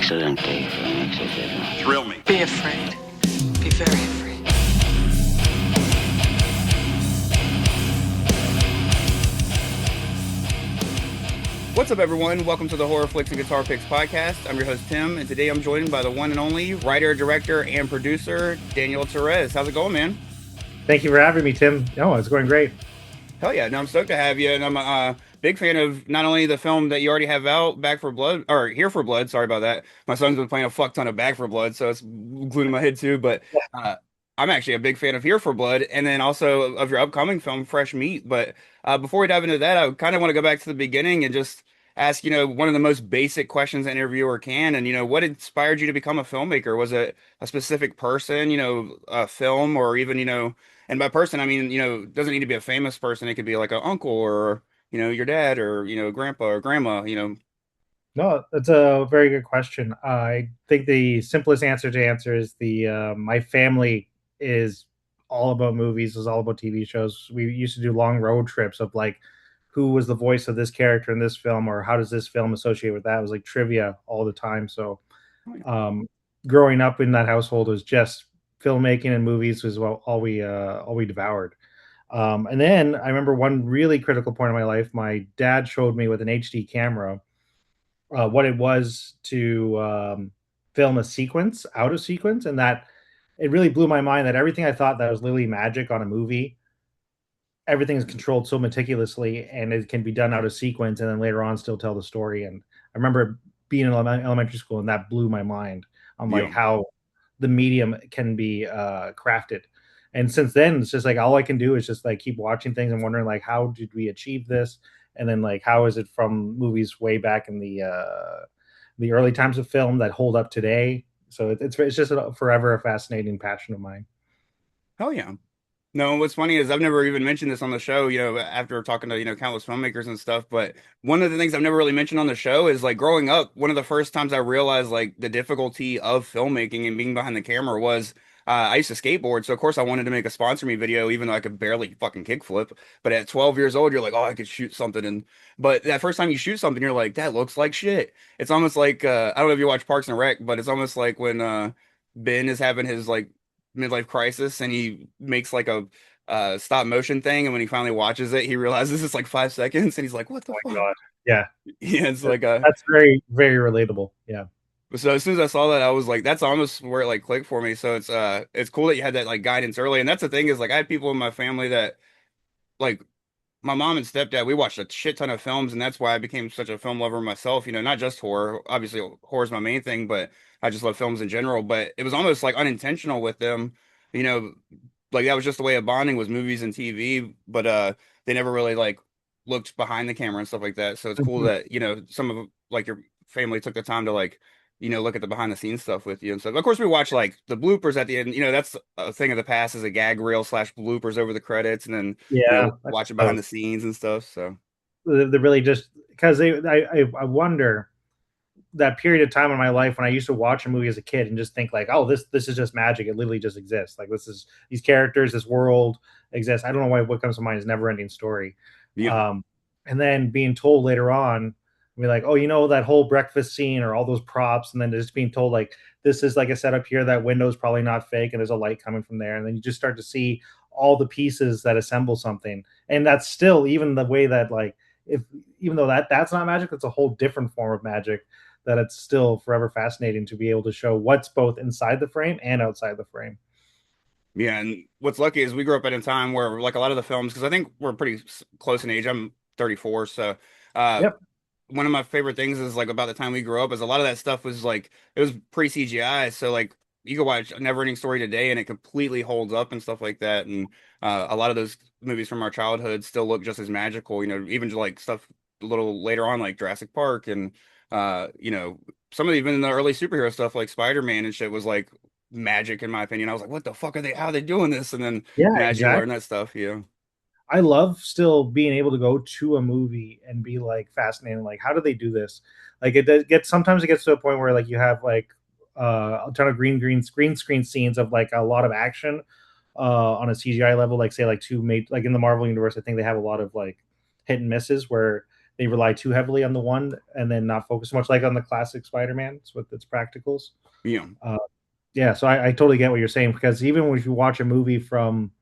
accidente, etcétera. Thrill me. Be afraid. Be very afraid. What's up, everyone? Welcome to the Horror Flicks and Guitar Picks podcast. I'm your host, Tim, and today I'm joined by the one and only writer, director, and producer, Daniel Turres. How's it going, man? Thank you for having me, Tim. Oh, it's going great. Hell yeah. No, I'm stoked to have you, and I'm a big fan of not only the film that you already have out, Back for Blood, or Here for Blood, sorry about that. My son's been playing a fuck ton of Back for Blood, so it's glued in my head too, but uh, I'm actually a big fan of Here for Blood, and then also of your upcoming film, Fresh Meat. But before we dive into that, I kind of want to go back to the beginning and just ask, one of the most basic questions an interviewer can, and, what inspired you to become a filmmaker? Was it a specific person, a film, or even, and by person, I mean, it doesn't need to be a famous person. It could be like an uncle or, your dad or, grandpa or grandma. No, that's a very good question. I think the simplest answer is the my family is all about movies, is all about TV shows. We used to do long road trips of like who was the voice of this character in this film, or how does this film associate with that? It was like trivia all the time. So um, growing up in that household was just filmmaking and movies was all we devoured. And then I remember one really critical point in my life. My dad showed me with an HD camera what it was to film a sequence out of sequence, and that it really blew my mind that everything I thought that was literally magic on a movie, everything is controlled so meticulously, and it can be done out of sequence, and then later on still tell the story. And I remember being in elementary school, and that blew my mind on like Yeah. how the medium can be crafted. And since then, it's just like all I can do is just like keep watching things and wondering like how did we achieve this, and then like how is it from movies way back in the early times of film that hold up today. So it's just forever a fascinating passion of mine. Hell yeah. No, what's funny is I've never even mentioned this on the show, after talking to, countless filmmakers and stuff. But one of the things I've never really mentioned on the show is like growing up, one of the first times I realized like the difficulty of filmmaking and being behind the camera was I used to skateboard. So of course I wanted to make a sponsor me video, even though I could barely fucking kickflip. But at 12 years old, you're like, oh, I could shoot something. But that first time you shoot something, you're like, that looks like shit. It's almost like, I don't know if you watch Parks and Rec, but it's almost like when Ben is having his like midlife crisis and he makes like a stop motion thing, and when he finally watches it he realizes it's like 5 seconds and he's like, what the Oh my fuck? god. Yeah. Yeah, it's like That's very, very relatable. Yeah. so as soon as I saw that I was like, that's almost where it like clicked for me. So it's cool that you had that like guidance early. And that's the thing is like I had people in my family that like my mom and stepdad, we watched a shit ton of films, and that's why I became such a film lover myself. Not just horror. Obviously, horror is my main thing, but I just love films in general. But it was almost like unintentional with them, you know, like that was just the way of bonding was movies and TV. But they never really like looked behind the camera and stuff like that. So it's cool Mhm. that some of like your family took the time to like look at the behind the scenes stuff with you and stuff. Of course, we watch like the bloopers at the end. That's a thing of the past, is a gag reel slash bloopers over the credits, and then Yeah. watch it behind the scenes and stuff. So They're really just because I wonder that period of time in my life when I used to watch a movie as a kid and just think like, oh, this is just magic. It literally just exists. Like this is these characters, this world exists. I don't know why what comes to mind is never ending story. yeah, Um, and then being told later on, be like, oh, that whole breakfast scene or all those props, and then just being told like this is like a setup here. That window's probably not fake, and there's a light coming from there, and then you just start to see all the pieces that assemble something, and that's still even the way that like if even though that's not magic, it's a whole different form of magic that it's still forever fascinating to be able to show what's both inside the frame and outside the frame. yeah. And what's lucky is we grew up at a time where like a lot of the films, because I think we're pretty close in age. I'm 34, so uh, Yep. one of my favorite things is like about the time we grew up is a lot of that stuff was like it was pre CGI. So like you can watch a Never Ending Story today and it completely holds up and stuff like that. And a lot of those movies from our childhood still look just as magical. Even just like stuff a little later on like Jurassic Park and some of even the early superhero stuff like Spider-Man and shit was like magic in my opinion. I was like, what the fuck are they? How are they doing this? And then Yeah, as you learn exactly. that stuff, yeah. I love still being able to go to a movie and be like fascinated, like how do they do this? Like sometimes it gets to a point where like you have like a ton of green screen scenes of like a lot of action on a CGI level, like say like two made like in the Marvel universe, I think they have a lot of like hit and misses where they rely too heavily on the one and then not focus much like on the classic Spider-Man with its practicals. Yeah, Uh, yeah, so I totally get what you're saying because even when you watch a movie from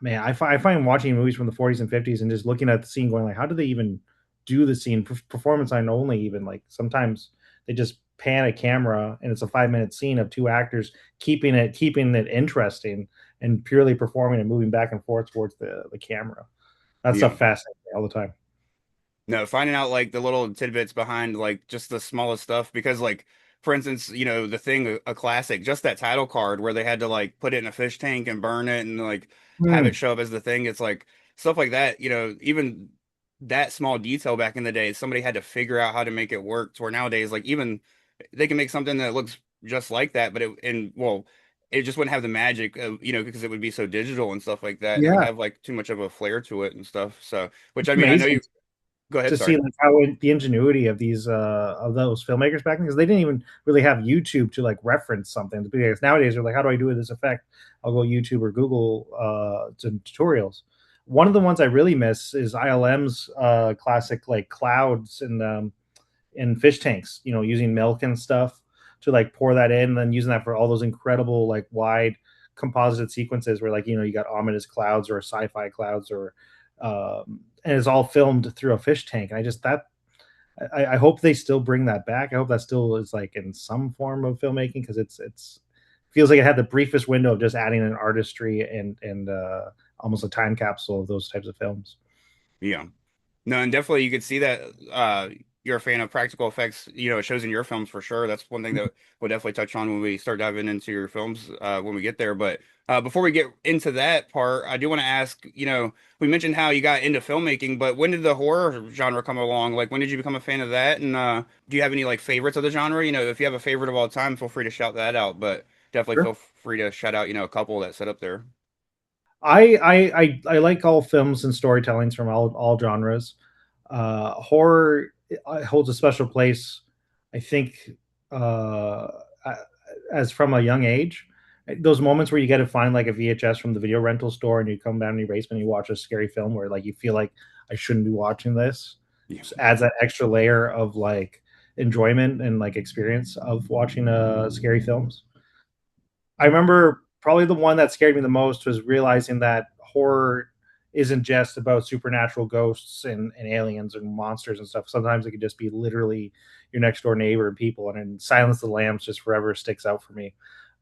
man, I find watching movies from the 40s and 50s and just looking at the scene going like, how do they even do the scene? Performance on only even like sometimes they just pan a camera and it's a 5 minute scene of two actors keeping it interesting and purely performing and moving back and forth towards the camera. That yeah. stuff fascinates me all the time. No, finding out like the little tidbits behind like just the smallest stuff because like for instance, the thing a classic, just that title card where they had to like put it in a fish tank and burn it and like have it Hmm. show up as the thing. It's like stuff like that, even that small detail back in the day, somebody had to figure out how to make it work to where nowadays like even they can make something that looks just like that, but it just wouldn't have the magic of, because it would be so digital and stuff like that. And it would Yeah, have like too much of a flair to it and stuff. So, which it's I mean, I know amazing you go ahead, to see sorry. like how the ingenuity of these of those filmmakers back then because they didn't even really have YouTube to like reference something. Because nowadays they're like, how do I do this effect? I'll go YouTube or Google some tutorials. One of the ones I really miss is ILM's classic like clouds in fish tanks. You know, using milk and stuff to like pour that in, and then using that for all those incredible like wide composited sequences where like you got ominous clouds or sci-fi clouds or and it's all filmed through a fish tank. And I just that I hope they still bring that back. I hope that still is like in some form of filmmaking because it's feels like it had the briefest window of just adding an artistry and almost a time capsule of those types of films. Yeah. No, and definitely you could see that you're a fan of practical effects. It shows in your films for sure. That's one thing that we'll definitely touch on when we start diving into your films when we get there. But before we get into that part, I do want to ask, we mentioned how you got into filmmaking, but when did the horror genre come along? Like, when did you become a fan of that? And do you have any like favorites of the genre? If you have a favorite of all time, feel free to shout that out. But definitely feel Sure. free to shout out, a couple that set up there. I like all films and storytellings from all genres. Horror holds a special place, I think, uh, as from a young age. Those moments where you get to find like a VHS from the video rental store and you come down in your basement and you watch a scary film where like you feel like I shouldn't be watching this. Yeah. Just adds that extra layer of like enjoyment and like experience of watching scary films. I remember probably the one that scared me the most was realizing that horror isn't just about supernatural ghosts and aliens and monsters and stuff. Sometimes it could just be literally your next door neighbor and people. And then Silence of the Lambs just forever sticks out for me.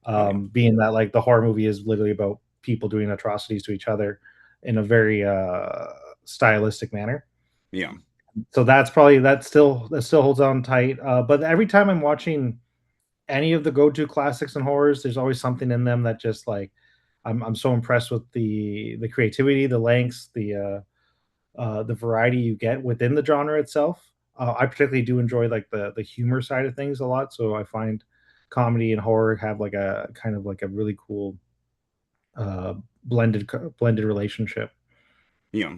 Oh yeah. Being that like the horror movie is literally about people doing atrocities to each other in a very stylistic manner. Yeah. So that still holds on tight. But every time I'm watching any of the go-to classics and horrors, there's always something in them that just like I'm so impressed with the creativity, the lengths, the variety you get within the genre itself. I particularly do enjoy like the humor side of things a lot, so I find comedy and horror have like a kind of like a really cool uh, blended relationship. Yeah.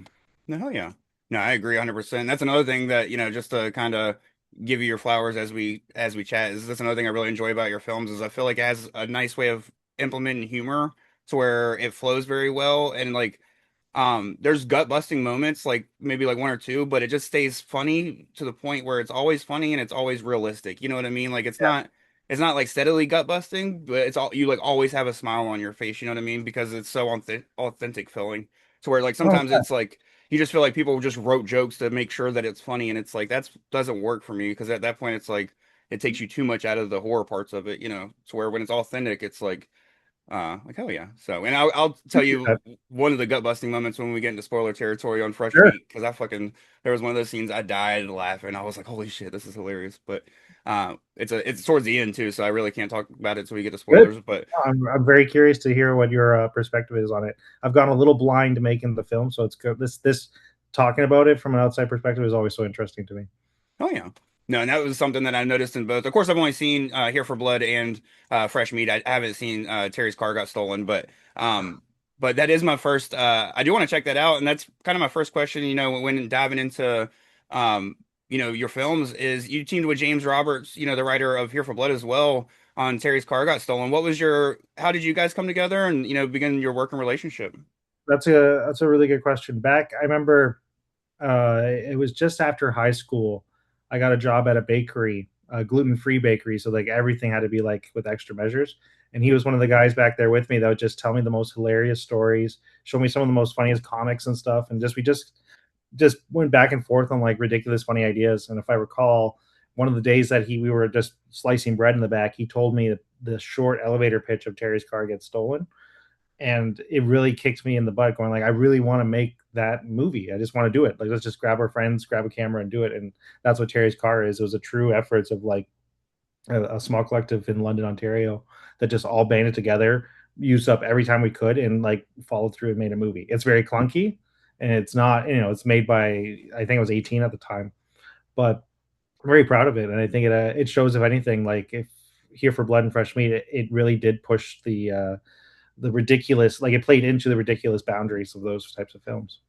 No, hell yeah. No, I agree 100%. That's another thing that, just to kind of give you your flowers as we chat is that's another thing I really enjoy about your films is I feel like it has a nice way of implementing humor to where it flows very well and like there's gut busting moments, like maybe like one or two, but it just stays funny to the point where it's always funny and it's always realistic. You know what I mean? Like Yeah. it's not like steadily gut busting, but it's all you like always have a smile on your face. You know what I mean? Because it's so authentic feeling. To where like Oh, sometimes it's like you just feel like people just wrote jokes to make sure that it's funny, and it's like that's doesn't work for me because at that point it's like it takes you too much out of the horror parts of it. To where when it's authentic, it's like hell yeah. So, and I'll tell you yeah. one of the gut busting moments when we get into spoiler territory on Fresh Sure. Meat because there was one of those scenes I died laughing. I was like, holy shit, this is hilarious. But it's towards the end too, so I really can't talk about it until we get to Good. spoilers. But I'm very curious to hear what your perspective is on it. I've gone a little blind to making the film, so it's good. This talking about it from an outside perspective is always so interesting to me. oh yeah. No, and that was something that I noticed in both. Of course, I've only seen Here for Blood and Fresh Meat. I haven't seen Terry's Car Got Stolen, but that is my first. I do want to check that out, and that's kind of my first question. When diving into your films, is you teamed with James Roberts, the writer of Here for Blood as well, on Terry's Car Got Stolen. How did you guys come together and begin your working relationship? That's a really good question. Back, I remember It was just after high school. I got a job at a bakery, a gluten-free bakery, so like everything had to be like with extra measures. And he was one of the guys back there with me that would just tell me the most hilarious stories, show me some of the most funniest comics and stuff, and just we just went back and forth on like ridiculous funny ideas. And if I recall, one of the days that he we were just slicing bread in the back, he told me that the short elevator pitch of Terry's car gets stolen, and it really kicked me in the butt going like I really want to make that movie. I just want to do it. Like let's just grab our friends, grab a camera and do it. And that's what Terry's car is. It was a true efforts of like a small collective in London, Ontario that just all banded together, used up every time we could and like followed through and made a movie. It's very clunky and it's not, it's made by I think I was 18 at the time, but I'm very proud of it. And I think it shows if anything like if Here for Blood and Fresh Meat, it really did push the ridiculous, like it played into the ridiculous boundaries of those types of films.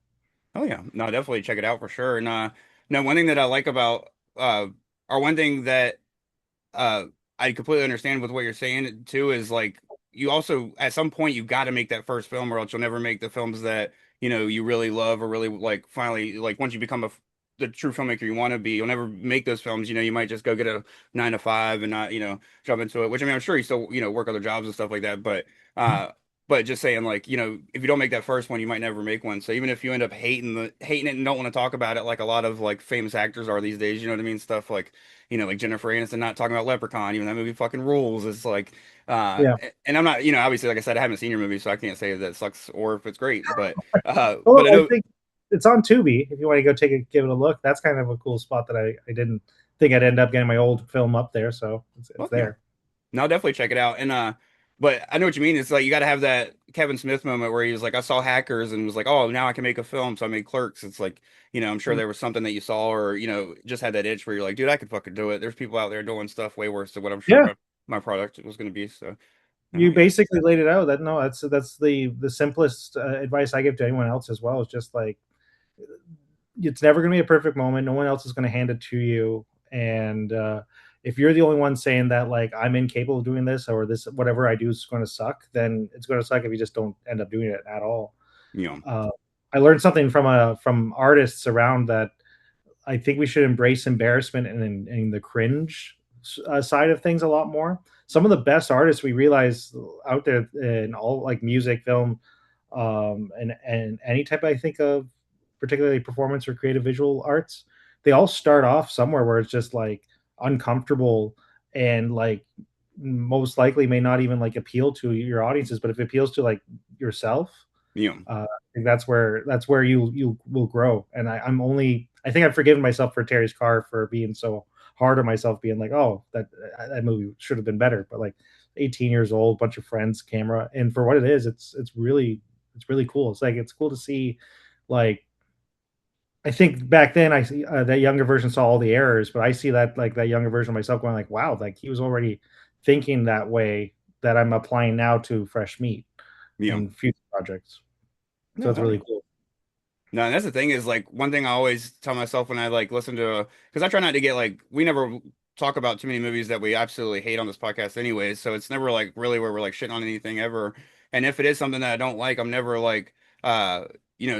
Oh yeah, no, definitely check it out for sure. And no, one thing that I like about or one thing that uh I completely understand with what you're saying too is like you also at some point you got to make that first film or else you'll never make the films that you really love or really like finally like once you become the true filmmaker you want to be you'll never make those films you might just go get a 9 to 5 and not jump into it, which I mean I'm sure you still work other jobs and stuff like that, but just saying like if you don't make that first one you might never make one, so even if you end up hating it and don't want to talk about it like a lot of like famous actors are these days, you know what I mean, stuff like like Jennifer Aniston not talking about Leprechaun, even that movie fucking rules. It's like, Yeah. and I'm not, obviously, like I said, I haven't seen your movie, so I can't say that it sucks or if it's great. Well, But I I know, think it's on Tubi. If you want to go give it a look, that's kind of a cool spot that I didn't think I'd end up getting my old film up there. So it's well, yeah, there. no, I'll definitely check it out. And but I know what you mean. It's like you got to have that Kevin Smith moment where he was like, I saw Hackers and was like, oh, now I can make a film, so I made Clerks. It's like, I'm sure there was something that you saw or just had that itch where you're like, dude, I could fucking do it. There's people out there doing stuff way worse than what I'm sure Yeah, my product was going to be. So, you yeah, basically laid it out. That no, that's the simplest advice I give to anyone else as well. Is just like it's never going to be a perfect moment. No one else is going to hand it to you. And if you're the only one saying that, like, I'm incapable of doing this or this, whatever I do is going to suck, then it's going to suck if you just don't end up doing it at all. you know, Uh, I learned something from artists around that I think we should embrace embarrassment and the cringe side of things a lot more. Some of the best artists we realize out there in all like music, film, and any type I think of, particularly performance or creative visual arts, they all start off somewhere where it's just like uncomfortable and like most likely may not even like appeal to your audiences, but if it appeals to like yourself, you know, I think that's where you will grow. And I think I've forgiven myself for Terry's car for being so hard on myself, being like, oh, that movie should have been better. But like 18 years old, bunch of friends, camera, and for what it is, it's really cool. It's like it's cool to see, like I think back then I see that younger version saw all the errors, but I see that like that younger version of myself going like, wow, like he was already thinking that way that I'm applying now to Fresh Meat you know. and future projects. So No, it's hell yeah. really cool. No, and that's the thing is like one thing I always tell myself when I like listen to because I try not to get like we never talk about too many movies that we absolutely hate on this podcast anyways, so it's never like really where we're like shitting on anything ever. And if it is something that I don't like, I'm never like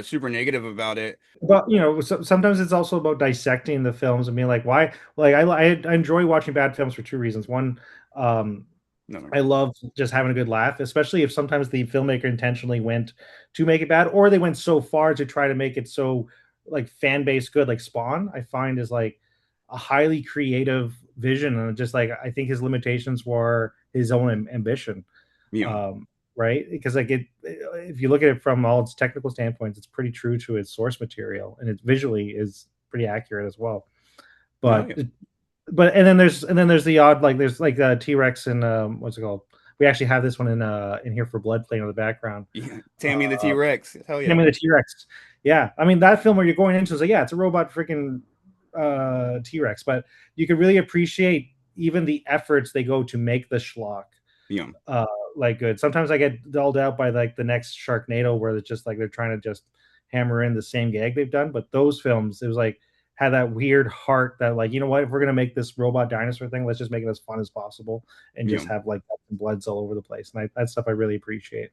super negative about it. But sometimes it's also about dissecting the films and being like, why? Like I enjoy watching bad films for two reasons. One, um, No, no, I love just having a good laugh, especially if sometimes the filmmaker intentionally went to make it bad, or they went so far to try to make it so like fan base good. Like Spawn, I find is like a highly creative vision, and just like I think his limitations were his own ambition. you know, Um, right? Because like if you look at it from all its technical standpoints, it's pretty true to its source material, and it visually is pretty accurate as well. no, But yeah, but and then there's the odd like there's like T Rex and what's it called? We actually have this one in Here for Blood playing in the background. yeah. Tammy and the T-Rex, hell Name yeah, of the T Rex. Yeah, I mean that film where you're going into is like yeah, it's a robot freaking T Rex, but you can really appreciate even the efforts they go to make the schlock you know, uh like good. Sometimes I get dulled out by like the next Sharknado where it's just like they're trying to just hammer in the same gag they've done. But those films, it was like had that weird heart that like, you know what, if we're gonna make this robot dinosaur thing, let's just make it as fun as possible and you just know, have like bloods all over the place. And that stuff I really appreciate.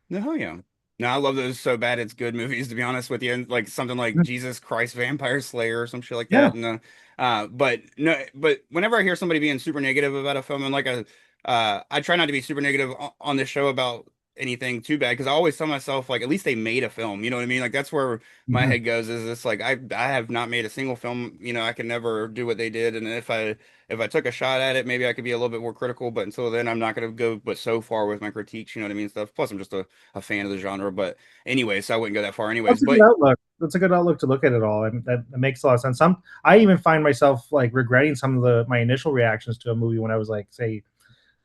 no, hell yeah. No, I love those so bad it's good movies, to be honest with you. And like something like Jesus Christ Vampire Slayer or some shit like Yeah. that. And but no, but whenever I hear somebody being super negative about a film, and like I try not to be super negative on this show about anything too bad, because I always tell myself like at least they made a film. You know what I mean? Like that's where my Mhm. head goes. Is this like I have not made a single film. You know, I can never do what they did. And if I took a shot at it, maybe I could be a little bit more critical. But until then, I'm not going to go but so far with my critiques. You know what I mean? Stuff. Plus, I'm just a fan of the genre. But anyway, so I wouldn't go that far anyways. That's a good But outlook. That's a good outlook to look at it all, and that makes a lot of sense. I even find myself like regretting some of my initial reactions to a movie when I was like, say,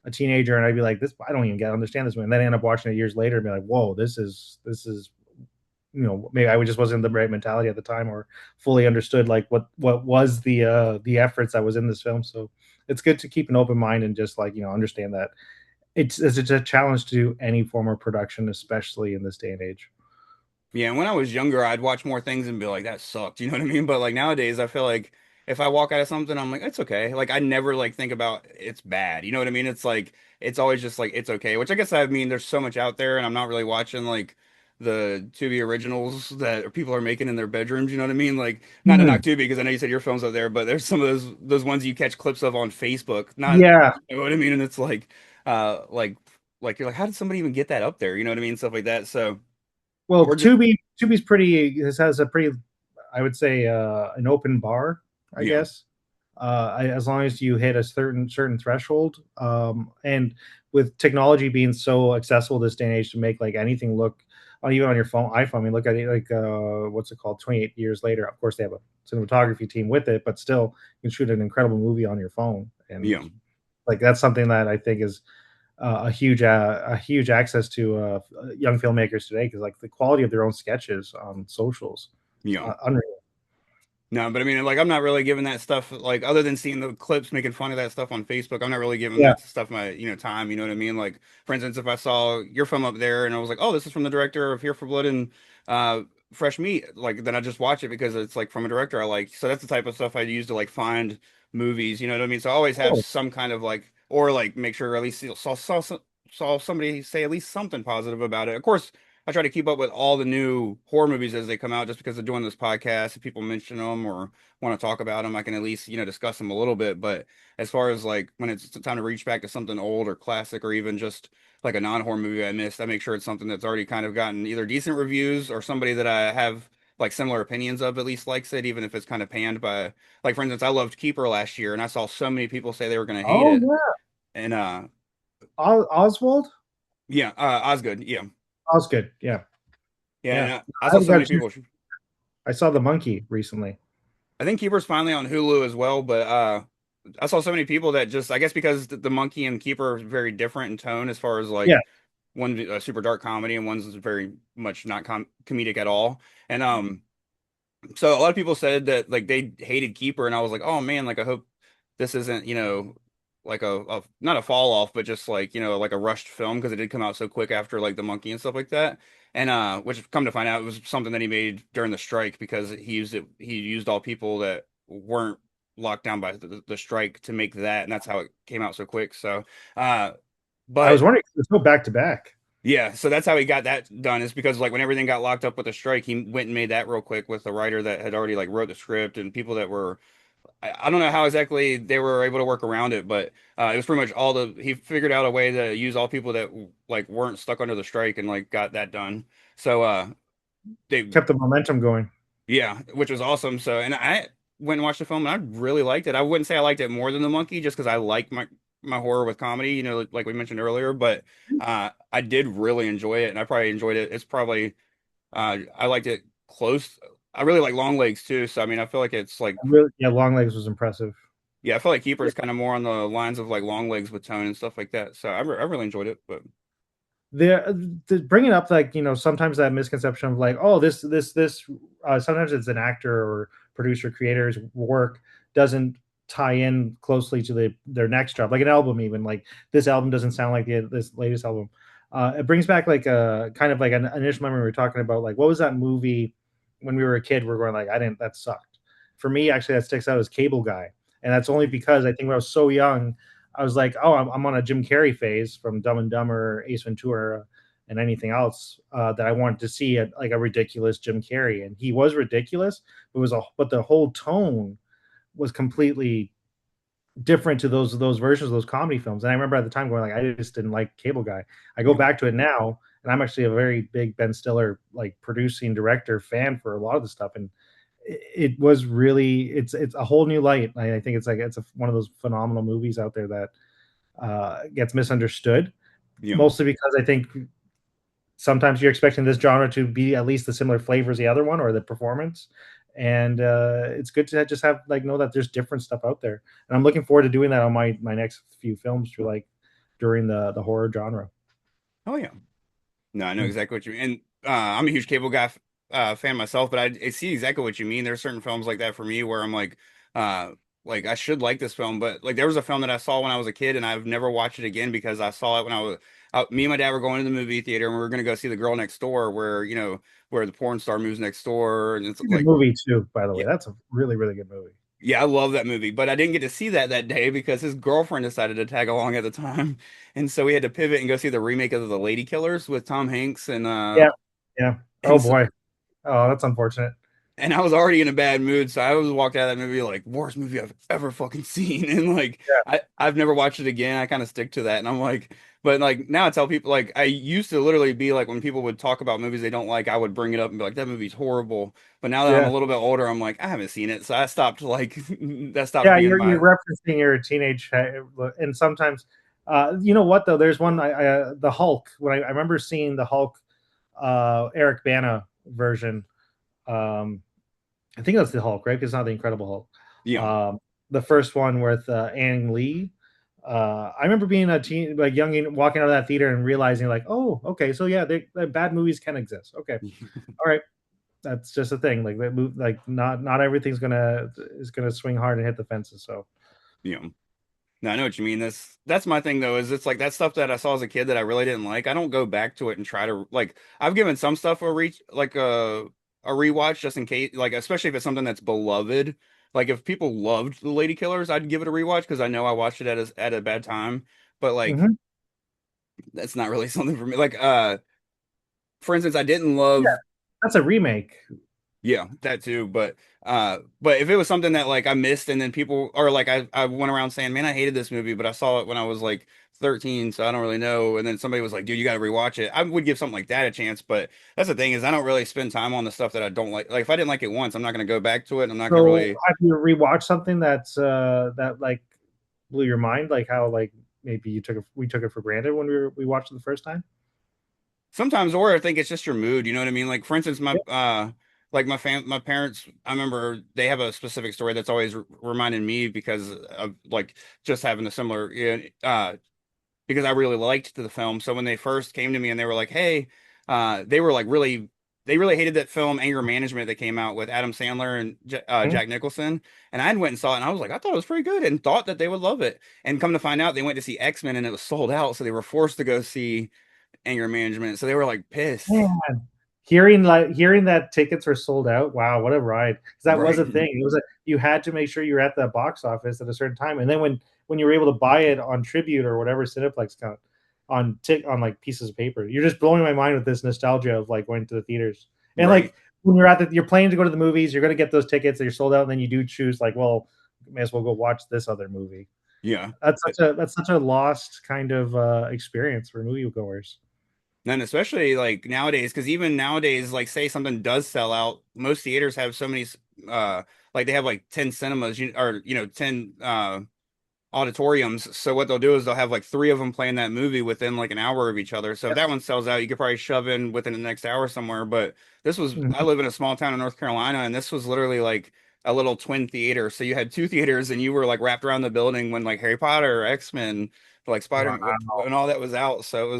a teenager, and I'd be like, "This, I don't even get understand this movie," and then I end up watching it years later and be like, "Whoa, this is." Maybe I just wasn't in the right mentality at the time, or fully understood like what was the efforts that was in this film. So it's good to keep an open mind and just like understand that it's a challenge to do any form of production, especially in this day and age. yeah, and when I was younger, I'd watch more things and be like, that sucked. You know what I mean? But like nowadays, I feel like if I walk out of something, I'm like, it's okay. Like I never like think about it's bad. You know what I mean? It's like it's always just like it's okay. Which I guess I mean there's so much out there, and I'm not really watching like the Tubi originals that people are making in their bedrooms. You know what I mean? Like not to knock Mhm. Tubi because I know you said your film's up there, but there's some of those ones you catch clips of on Facebook. Not Yeah. you know what I mean? And it's uh like like you're like, how did somebody even get that up there? You know what I mean? Stuff like that. So. Well, Or just Tubi's pretty. This has a pretty, I would say, an open bar, I yeah, guess. As long as you hit a certain threshold, and with technology being so accessible this day and age to make like anything look, even on your iPhone. I mean, look at it like what's it called? 28 years later, of course they have a cinematography team with it, but still, you can shoot an incredible movie on your phone, and yeah. like that's something that I think is a huge access to young filmmakers today, because like the quality of their own sketches on socials, Yeah. unreal. No, but I mean, like, I'm not really giving that stuff, like, other than seeing the clips making fun of that stuff on Facebook, I'm not really giving Yeah. that stuff my, time. You know what I mean? Like, for instance, if I saw your film up there and I was like, oh, this is from the director of Here for Blood and uh, Fresh Meat, like, then I just watch it because it's like from a director I like. So that's the type of stuff I use to like find movies. You know what I mean? So I always have Oh, some kind of like, or like make sure at least saw somebody say at least something positive about it. Of course. I try to keep up with all the new horror movies as they come out, just because of doing this podcast. If people mention them or want to talk about them, I can at least, discuss them a little bit. But as far as like when it's time to reach back to something old or classic or even just like a non-horror movie I missed, I make sure it's something that's already kind of gotten either decent reviews or somebody that I have like similar opinions of at least likes it, even if it's kind of panned by, like, for instance, I loved Keeper last year and I saw so many people say they were going to hate oh it. yeah, And Oswald. yeah, Osgood, yeah. Osgood, yeah, Yeah, yeah. and I I saw haven't so got a many chance. people. I saw the monkey recently. I think Keeper's finally on Hulu as well, but I saw so many people that just I guess because the Monkey and Keeper are very different in tone as far as Yeah. like one's a super dark comedy and one's very much not comedic at all. And so a lot of people said that like they hated Keeper, and I was like, oh man, like I hope this isn't like a not a fall off, but just like like a rushed film because it did come out so quick after like the Monkey and stuff like that. And which come to find out it was something that he made during the strike because he used all people that weren't locked down by the strike to make that, and that's how it came out so quick. So uh I was but wondering, let's go back to back. yeah, so that's how he got that done is because like when everything got locked up with the strike, he went and made that real quick with the writer that had already like wrote the script and people that were I don't know how exactly they were able to work around it, but it was pretty much he figured out a way to use all people that like weren't stuck under the strike and like got that done. So they Kept the momentum going. yeah, which was awesome. So and I went and watched the film and I really liked it. I wouldn't say I liked it more than The Monkey just because I like my horror with comedy, like we mentioned earlier, but I did really enjoy it and I probably enjoyed it. It's probably I liked it close. I really like Long Legs too, so I mean I feel like it's like Really, yeah. Long legs was impressive. yeah, I feel like Keeper is kind of more on the lines of like Long Legs with tone and stuff like that. So I really enjoyed it, but The bringing up like sometimes that misconception of like, oh, this sometimes it's an actor or producer creator's work doesn't tie in closely to their next job, like an album. Even like this album doesn't sound like this latest album. It brings back like a kind of like an initial memory. We were talking about like what was that movie when we were a kid, we're going like, I didn't, that sucked. For me, actually, that sticks out as Cable Guy, and that's only because I think when I was so young, I was like, oh, I'm on a Jim Carrey phase from Dumb and Dumber, Ace Ventura, and anything else that I wanted to see like a ridiculous Jim Carrey, and he was ridiculous. But the whole tone was completely different to those versions of those comedy films. And I remember at the time going like, I just didn't like Cable Guy. I go Yeah. back to it now, and I'm actually a very big Ben Stiller like producing director fan for a lot of the stuff, and it was really it's a whole new light. I think it's like one of those phenomenal movies out there that gets misunderstood, Yeah. mostly because I think sometimes you're expecting this genre to be at least the similar flavor as the other one or the performance. And it's good to just have like know that there's different stuff out there. And I'm looking forward to doing that on my next few films for like during the horror genre. Oh yeah. No, I know Mm. exactly what you mean. And I'm a huge Cable Guy fan myself, but I see exactly what you mean. There's certain films like that for me where I'm uh, like I should like this film, but like there was a film that I saw when I was a kid, and I've never watched it again because I saw it when I was me and my dad were going to the movie theater, and we were going to go see The Girl Next Door, where where the porn star moves next door, and it's It's a good like movie too, by the way. yeah. That's a really, really good movie. Yeah, I love that movie, but I didn't get to see that day because his girlfriend decided to tag along at the time, and so we had to pivot and go see the remake of The Lady Killers with Tom Hanks Yeah. Yeah. Oh and so, boy. Oh, that's unfortunate. and I was already in a bad mood, so I was walked out of that movie like worst movie I've ever fucking seen, and like Yeah. I've never watched it again. I kind of stick to that, and I'm like, but like now I tell people like I used to literally be like when people would talk about movies they don't like, I would bring it up and be like that movie's horrible. But now that I'm a Yeah. little bit older, I'm like I haven't seen it, so I stopped like that stopped Yeah, being you're my referencing your teenage, and sometimes, you know what though? There's one, the Hulk. When I remember seeing the Hulk, Eric Bana version. Um, I think that's the Hulk, right? Because it's not the Incredible Hulk. yeah. The first one with Ang Lee. I remember being a teen, like young, walking out of that theater and realizing, like, oh, okay, so yeah, bad movies can exist. Okay, all right, that's just a thing. Like that move, like not everything's gonna swing hard and hit the fences. So Yeah. No, I know what you mean. That's my thing though, is it's like that stuff that I saw as a kid that I really didn't like. I don't go back to it and try to like I've given some stuff a reach like a rewatch just in case like especially if it's something that's beloved. Like if people loved The Lady Killers, I'd give it a rewatch because I know I watched it at a bad time. But like mhm. that's not really something for me. Like for instance, I didn't Yeah, love that's a remake. yeah, that too. But if it was something that like I missed and then people or like I went around saying, man, I hated this movie, but I saw it when I was like 13, so I don't really know. And then somebody was like, dude, you got to rewatch it. I would give something like that a chance, but that's the thing is I don't really spend time on the stuff that I don't like. Like if I didn't like it once, I'm not going to go back to it. I'm not going to So really. have you rewatched something that like blew your mind? Like how like maybe we took it for granted when we watched it the first time? Sometimes, or I think it's just your mood. You know what I mean? Like for instance, Yeah. my parents. I remember they have a specific story that's always reminded me because of like just having a similar. Because I really liked the film. So when they first came to me and they were like, "Hey," they were like they really hated that film Anger Management that came out with Adam Sandler and Mhm. Jack Nicholson. And I went and saw it, and I was like, I thought it was pretty good, and thought that they would love it. And come to find out, they went to see X-Men, and it was sold out, so they were forced to go see Anger Management. So they were like pissed, Man, hearing that tickets were sold out. Wow, what a ride! Because that was right? a thing. It was you had to make sure you were at the box office at a certain time, and then when you were able to buy it on Tribute or whatever Cineplex count on like pieces of paper, you're just blowing my mind with this nostalgia of like going to the theaters and Right. like when you're planning to go to the movies, you're gonna get those tickets that you're sold out, and then you do choose like, well, may as well go watch this other movie. Yeah. That's such a lost kind of experience for moviegoers. And especially like nowadays, because even nowadays, like say something does sell out, most theaters have so many, like they have like 10 cinemas, or 10 auditoriums. So what they'll do is they'll have like three of them playing that movie within like an hour of each other. So if that one sells out, you could probably shove in within the next hour somewhere. But I Mhm. live in a small town in North Carolina, and this was literally like a little twin theater. So you had two theaters, and you were like wrapped around the building when like Harry Potter or X-Men, like Wow. Spider-Man, and all that was out. So it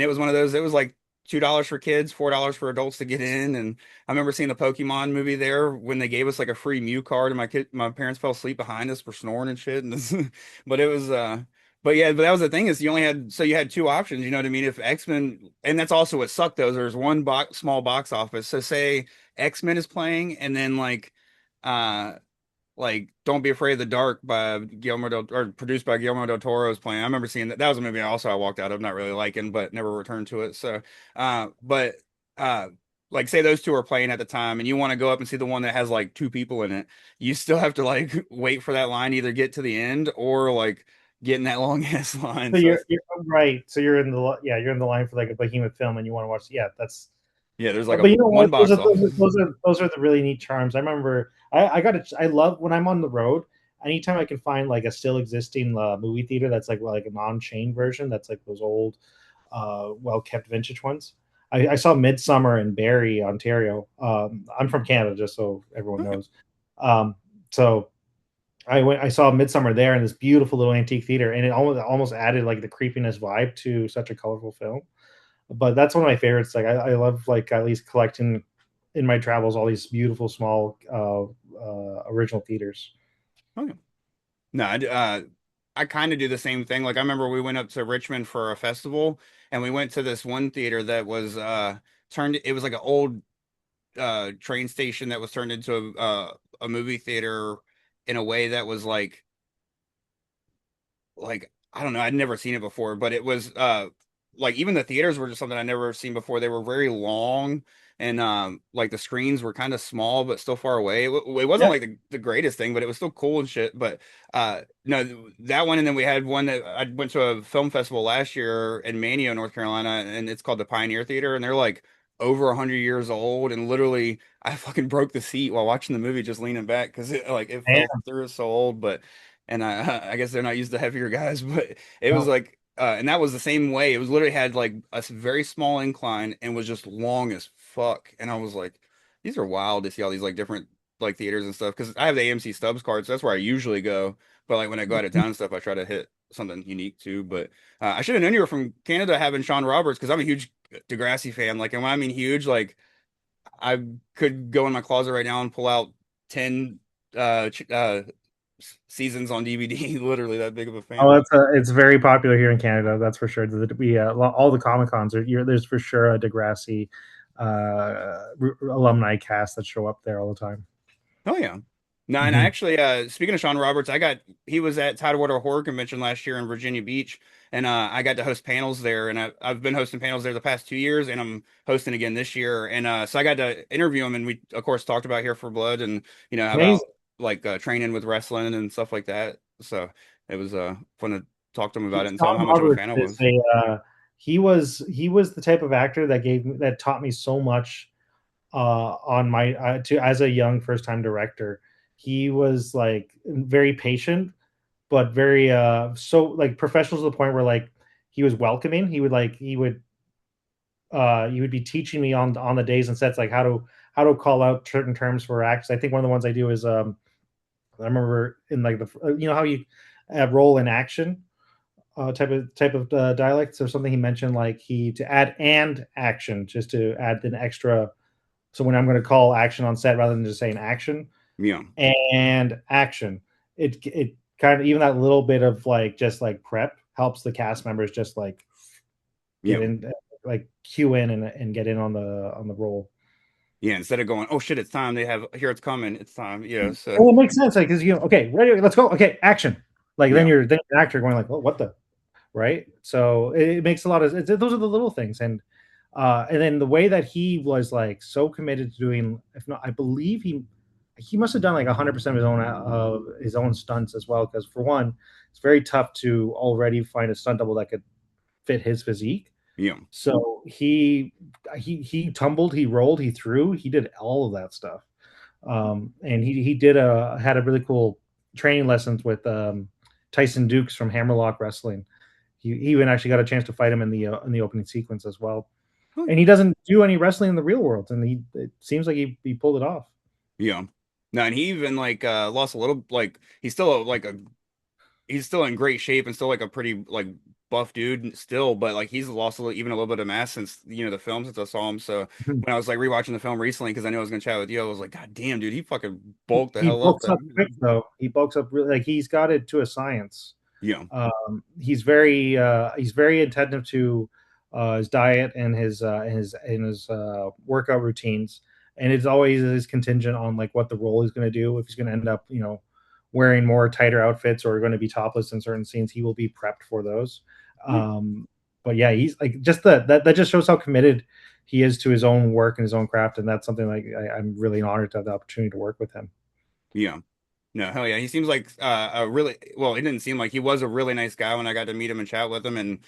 was one of those, it was like $2 for kids, $4 for adults to get in. And I remember seeing the Pokemon movie there when they gave us like a free Mew card, and my parents fell asleep behind us for snoring and shit. And this, but it was, but yeah, but that was the thing is you had two options. You know what I mean? If X-Men, and that's also what sucked though. Is there's one small box office. So say X-Men is playing, and then uh, like Don't Be Afraid of the Dark by or produced by Guillermo del Toro is playing. I remember seeing that. That was a movie I walked out of not really liking, but never returned to it. So, but uh, like say those two are playing at the time, and you want to go up and see the one that has like two people in it, you still have to like wait for that line, to either get to the end or like get in that long ass line. So So it's, you're right. So you're in the you're in the line for like a behemoth film, and you want to watch. Yeah, that's. yeah, there's like a But you know one what? box office. Those are the really neat charms. I remember I got it. I love when I'm on the road. Anytime I can find like a still existing movie theater that's like a non-chain version, that's like those old, well kept vintage ones. I saw Midsummer in Barrie, Ontario. I'm from Canada, just so everyone Okay. knows. So I saw Midsummer there in this beautiful little antique theater, and it almost added like the creepiness vibe to such a colorful film. But that's one of my favorites. Like I love like at least collecting in my travels all these beautiful small original theaters. Okay. No, I kind of do the same thing. Like I remember we went up to Richmond for a festival, and we went to this one theater that was turned. It was like an old train station that was turned into a movie theater in a way that was like I don't know, I'd never seen it before, but it was like even the theaters were just something I'd never seen before. They were very long, and like the screens were kind of small but still far away. It wasn't Yeah, like the greatest thing, but it was still cool and shit. But no, that one, and then we had one that I went to a film festival last year in Mania, North Carolina, and it's called the Pioneer Theater, and they're like over 100 years old, and literally I fucking broke the seat while watching the movie just leaning back because it felt man, through so old. But and I guess they're not used to heavier guys, but it was no, like, and that was the same way. It was literally had like a very small incline and was just long as fuck. And I was like, these are wild to see all these like different like theaters and stuff because I have the AMC Stubs card, so that's where I usually go. But like when I go out of town and stuff, I try to hit something unique too. But I should have known you were from Canada, having Sean Roberts, because I'm a huge Degrassi fan. Like, and when I mean huge, like I could go in my closet right now and pull out 10 seasons on DVD. Literally that big of a fan. oh, it's very popular here in Canada. That's for sure. We all the Comic Cons are there's for sure a Degrassi alumni cast that show up there all the time. Oh yeah. No, and I Hmm. actually speaking of Sean Roberts, he was at Tidewater Horror Convention last year in Virginia Beach, and I got to host panels there, and I've been hosting panels there the past 2 years, and I'm hosting again this year. And so I got to interview him, and we of course talked about Here for Blood, and about Amazing. like training with wrestling and stuff like that. So it was fun to talk to him about it and tell him Sean how much of a Roberts fan I is was. he was the type of actor that taught me so much on my to as a young first time director. He was like very patient, but very so like professional to the point where like he was welcoming. He would be teaching me on the days and sets like how to call out certain terms for acts. I think one of the ones I do is I remember in like the you know how you roll in action type of dialect. So something he mentioned like he to add and action just to add an extra. So when I'm going to call action on set rather than just saying action Yeah. and action, it kind of even that little bit of like just like prep helps the cast members just like get Yeah. in like cue in and get in on the roll. Yeah. Instead of going, oh shit, it's time. They have here it's coming. It's time. Yeah. So Well, it makes sense, like, because okay, ready, let's go. Okay, action. Like yeah. then you're an actor going like, oh, what the right? So it makes a lot of those are the little things, and then the way that he was like so committed to doing, if not, I believe he must have done like 100% of his own stunts as well. Because for one, it's very tough to already find a stunt double that could fit his physique. Yeah. So he tumbled, he rolled, he threw, he did all of that stuff. And he did had a really cool training lessons with Tyson Dukes from Hammerlock Wrestling. He even actually got a chance to fight him in the opening sequence as well. Oh, And he doesn't do any wrestling in the real world, and it seems like he pulled it off. yeah. No, and he even like lost a little like he's still like a he's still in great shape and still like a pretty like buff dude still, but like he's lost even a little bit of mass since the film since I saw him. So when I was like rewatching the film recently because I knew I was gonna chat with you, I was like, God damn, dude, he fucking bulked the He hell up bulks that. up quick though. He bulks up really like he's got it to a science. Yeah, He's very attentive to his diet and his workout routines, and it's always is contingent on like what the role is going to do. If he's going to end up, wearing more tighter outfits or going to be topless in certain scenes, he will be prepped for those. Hmm. But yeah, he's like just that just shows how committed he is to his own work and his own craft, and that's something like I'm really honored to have the opportunity to work with him. Yeah. No, hell yeah. He seems like a really well, it didn't seem like he was a really nice guy when I got to meet him and chat with him. And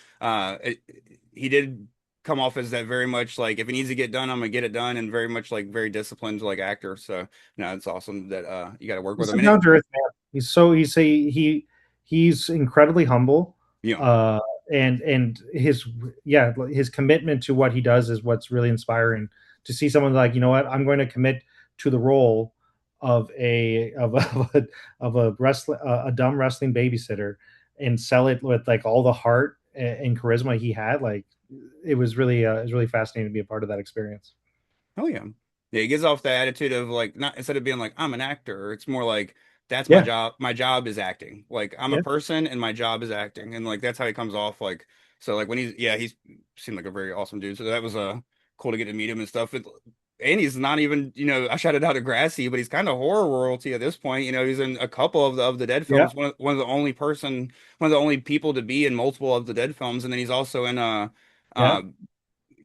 he did come off as that very much like if it needs to get done, I'm gonna get it done, and very much like very disciplined like actor. So no, it's awesome that you got to work with He's him. a And it, down to earth man. He's incredibly humble, yeah, uh, and his commitment to what he does is what's really inspiring. To see someone like, you know what, I'm going to commit to the role of a dumb wrestling babysitter and sell it with like all the heart and charisma he had. Like it was really fascinating to be a part of that experience. hell yeah. Yeah, he gives off the attitude of like not instead of being like I'm an actor, it's more like that's my Yeah, job. My job is acting. Like I'm a yeah, person and my job is acting. And like that's how he comes off like so like when he's seemed like a very awesome dude. So that was cool to get to meet him and stuff. And he's not even, I shouted out to Grassy, but he's kind of horror royalty at this point. He's in a couple of the Dead yeah, films, one of the only people to be in multiple of the Dead films, and then he's also in yeah. uh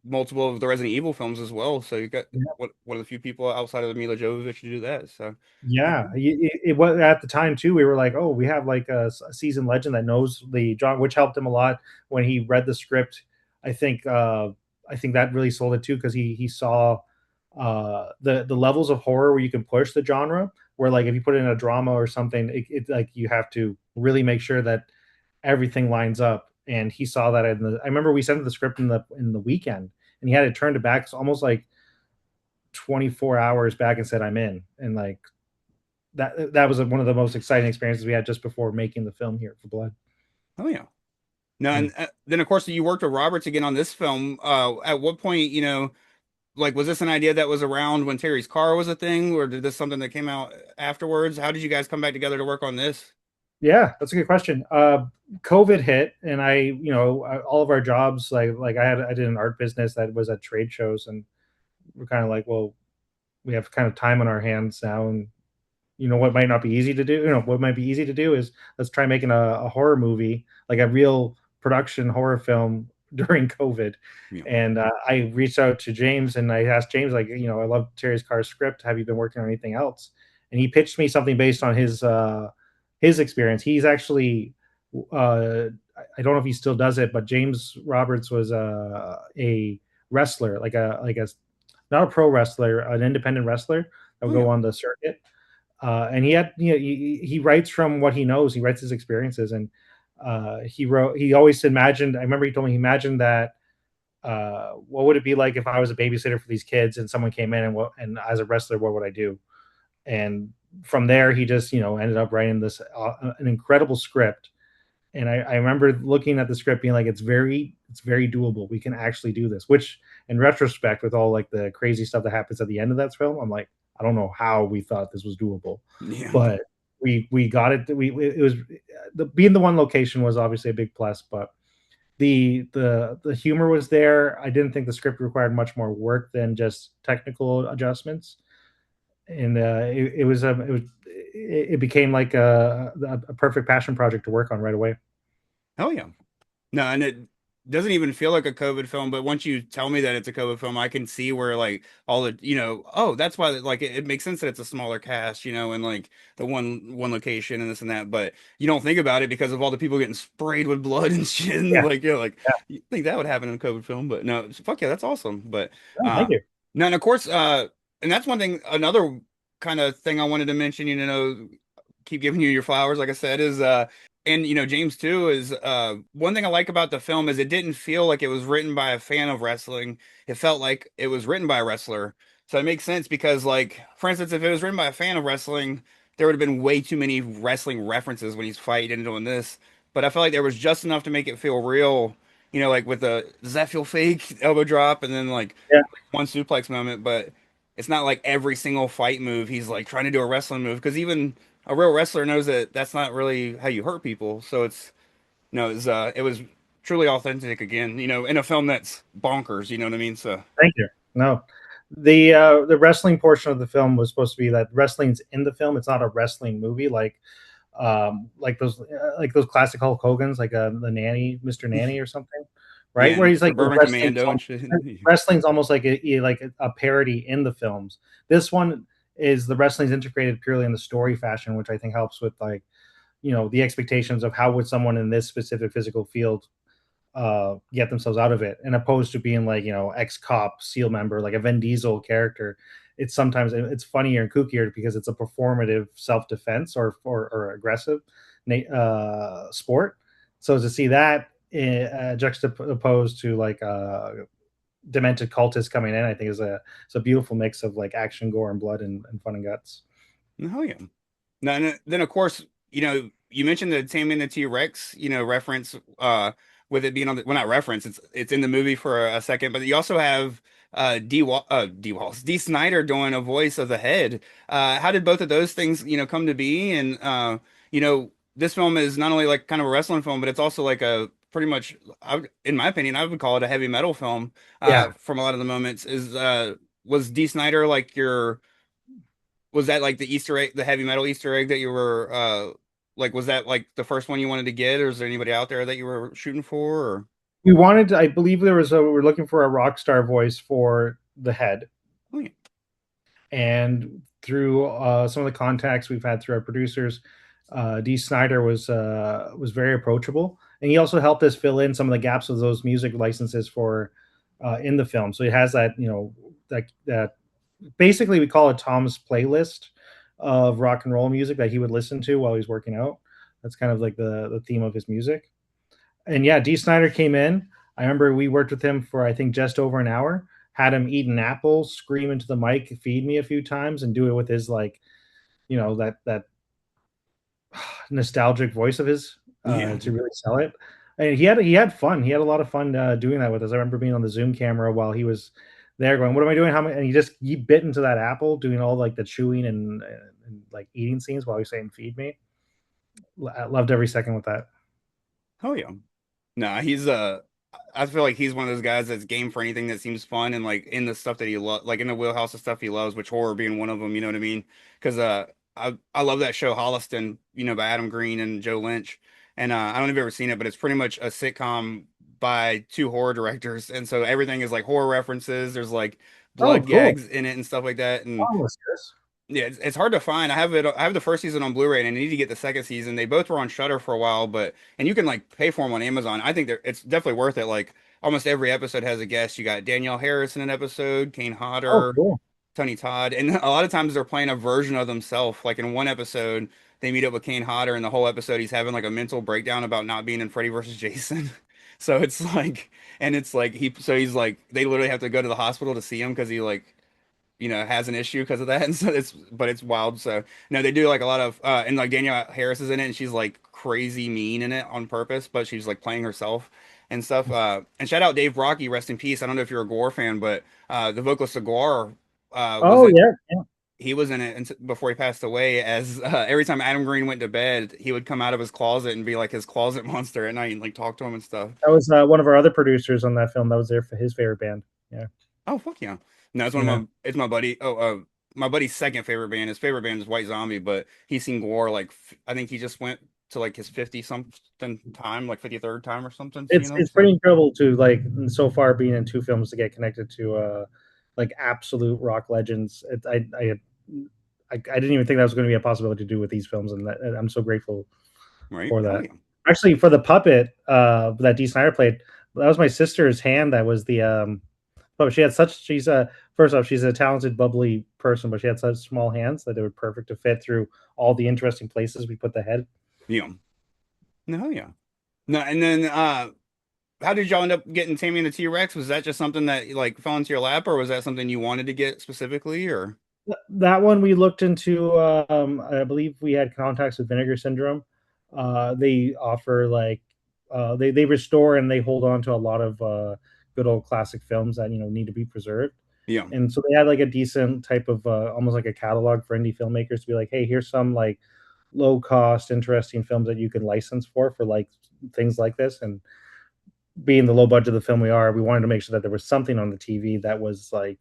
multiple of the Resident Evil films as well. So you got Yeah. one of the few people outside of Mila Jovovich to do that. So Yeah, it was at the time too. We were like, "Oh, we have like a seasoned legend that knows the John," which helped him a lot when he read the script. I think I think that really sold it too because he saw the levels of horror where you can push the genre. Where like if you put it in a drama or something, it like you have to really make sure that everything lines up. And he saw that in the. I remember we sent him the script in the weekend, and he had it turned it back. It's almost like 24 hours back and said, "I'm in," and like that was one of the most exciting experiences we had just before making the film here for Blood. oh yeah. No, Yeah. and then of course you worked with Roberts again on this film. At what point, like was this an idea that was around when Terry's car was a thing, or did this something that came out afterwards? How did you guys come back together to work on this? Yeah, that's a good question. COVID hit, and all of our jobs, I did an art business that was at trade shows, and we're kind of like, well, we have kind of time on our hands now, and what might not be easy to do, what might be easy to do is let's try making a horror movie, like a real production horror film during COVID. Yeah. And I reached out to James and I asked James, like, I love Terry's Carr's script, have you been working on anything else? And he pitched me something based on his experience. He's actually uh I don't know if he still does it, but James Roberts was a wrestler, like a not a pro wrestler, an independent wrestler that Oh would yeah. go on the circuit. And he writes from what he knows. He writes his experiences, and he wrote. He always imagined. I remember he told me he imagined that. What would it be like if I was a babysitter for these kids and someone came in and as a wrestler, what would I do? And from there, he just ended up writing this an incredible script. And I remember looking at the script, being like, it's very doable. We can actually do this. Which, in retrospect, with all like the crazy stuff that happens at the end of that film, I'm like, I don't know how we thought this was doable, Yeah. but we got it. It was being the one location was obviously a big plus, but the humor was there. I didn't think the script required much more work than just technical adjustments, and it became like a perfect passion project to work on right away. Hell yeah. No, and it doesn't even feel like a COVID film, but once you tell me that it's a COVID film, I can see where like all the, oh, that's why like it makes sense that it's a smaller cast, and like the one location and this and that, but you don't think about it because of all the people getting sprayed with blood and shit. And Yeah. like, like Yeah. you think that would happen in a COVID film, but no, fuck yeah, that's awesome. But Oh, thank you. no, and of course, and that's one thing, another kind of thing I wanted to mention, keep giving you your flowers, like I said, is and James too is one thing I like about the film is it didn't feel like it was written by a fan of wrestling. It felt like it was written by a wrestler. So it makes sense because like for instance, if it was written by a fan of wrestling, there would have been way too many wrestling references when he's fighting and doing this. But I felt like there was just enough to make it feel real, like with the does that feel fake elbow drop and then like Yeah. one suplex moment, but it's not like every single fight move he's like trying to do a wrestling move because even a real wrestler knows that that's not really how you hurt people. So it's no, it was truly authentic again, in a film that's bonkers, you know what I mean? So Thank you. No, the wrestling portion of the film was supposed to be that wrestling's in the film. It's not a wrestling movie. Like like those classic Hulk Hogan's, like the nanny, Mr. Nanny or something, right? Yeah, Where and he's like Suburban Commando and shit. wrestling's almost like a parody in the films. This one is the wrestling's integrated purely in the story fashion, which I think helps with like the expectations of how would someone in this specific physical field get themselves out of it, and opposed to being like ex-cop SEAL member like a Vin Diesel character. It's funnier and kookier because it's a performative self-defense or aggressive sport. So to see that juxtaposed to like demented cultists coming in, I think it's a beautiful mix of like action, gore, and blood, and fun and guts. Oh yeah. No, and then of course, you mentioned the Tammy and the T-Rex, reference, with it being on the, well, not reference, it's in the movie for a second, but you also have D Snyder doing a voice of the head. How did both of those things, come to be? And this film is not only like kind of a wrestling film, but it's also like a pretty much, in my opinion, I would call it a heavy metal film. Yeah, From a lot of the moments, was D Snyder like your was that like the Easter egg, the heavy metal Easter egg that you were like was that like the first one you wanted to get, or is there anybody out there that you were shooting for, or I believe we were looking for a rock star voice for the head, oh yeah. and through some of the contacts we've had through our producers, D. Snyder was very approachable, and he also helped us fill in some of the gaps of those music licenses for in the film. So it has that that basically we call it Tom's playlist of rock and roll music that he would listen to while he's working out. That's kind of like the theme of his music. And yeah, D. Snyder came in. I remember we worked with him for I think just over an hour. Had him eat an apple, scream into the mic, feed me a few times, and do it with his like, that nostalgic voice of his Yeah. to really sell it. And he had fun. He had a lot of fun doing that with us. I remember being on the Zoom camera while he was there, going, "What am I doing? How am I?" And he bit into that apple, doing all like the chewing and like eating scenes while he's saying "feed me." I loved every second with that. Oh yeah. No, he's I feel like he's one of those guys that's game for anything that seems fun and like in the stuff that he loves, like in the wheelhouse of stuff he loves, which horror being one of them, you know what I mean? Because I love that show Holliston, by Adam Green and Joe Lynch. And I don't know if you've ever seen it, but it's pretty much a sitcom by two horror directors. And so everything is like horror references. There's like Oh, blood cool! gags in it and stuff like that. And Oh, what's this? yeah, it's hard to find. I have the first season on Blu-ray, and I need to get the second season. They both were on Shudder for a while, and you can like pay for them on Amazon. I think it's definitely worth it. Like almost every episode has a guest. You got Danielle Harris in an episode, Kane Oh, Hodder, cool! Tony Todd, and a lot of times they're playing a version of themselves. Like in one episode, they meet up with Kane Hodder, and the whole episode he's having like a mental breakdown about not being in Freddy versus Jason. So it's like, and it's like he's like they literally have to go to the hospital to see him because he like has an issue because of that. And so it's wild. So no, they do like a lot of and like Danielle Harris is in it and she's like crazy mean in it on purpose, but she's like playing herself and stuff. And shout out Dave Brocky, rest in peace. I don't know if you're a Gore fan, but the vocalist of Gore was Oh it yeah, yeah. he was in it before he passed away as every time Adam Green went to bed, he would come out of his closet and be like his closet monster at night and like talk to him and stuff. That was one of our other producers on that film. That was there for his favorite band. Yeah, Oh fuck yeah! No, it's one yeah. of my it's my buddy. Oh, my buddy's second favorite band. His favorite band is White Zombie, but he's seen Gore like I think he just went to like his 50 something time, like 53rd time or something, seeing them. It's So pretty incredible to like so far being in two films to get connected to like absolute rock legends. I didn't even think that was going to be a possibility to do with these films, and I'm so grateful right, for hell that. yeah, Actually, for the puppet that D. Snyder played, that was my sister's hand. That was the but she had such she's a first off she's a talented, bubbly person, but she had such small hands that they were perfect to fit through all the interesting places we put the head. yeah, no, hell yeah, no. And then how did y'all end up getting Tammy and the T-Rex? Was that just something that like fell into your lap, or was that something you wanted to get specifically, or That one we looked into. I believe we had contacts with Vinegar Syndrome. They offer like they restore and they hold on to a lot of good old classic films that need to be preserved. yeah, And so they had like a decent type of almost like a catalog for indie filmmakers to be like, hey, here's some like low cost, interesting films that you can license for like things like this. And being the low budget of the film we wanted to make sure that there was something on the TV that was like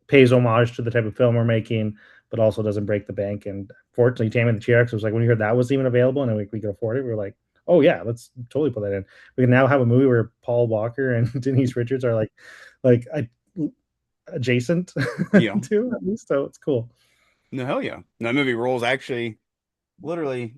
pays homage to the type of film we're making, but also doesn't break the bank. And fortunately, Tammy and the T-Rex was like, when we heard that was even available and we could afford it, we were like, oh yeah, let's totally put that in. We can now have a movie where Paul Walker and Denise Richards are like adjacent Yeah. to at least, so it's cool. No, hell yeah. No, that movie rules. Actually, literally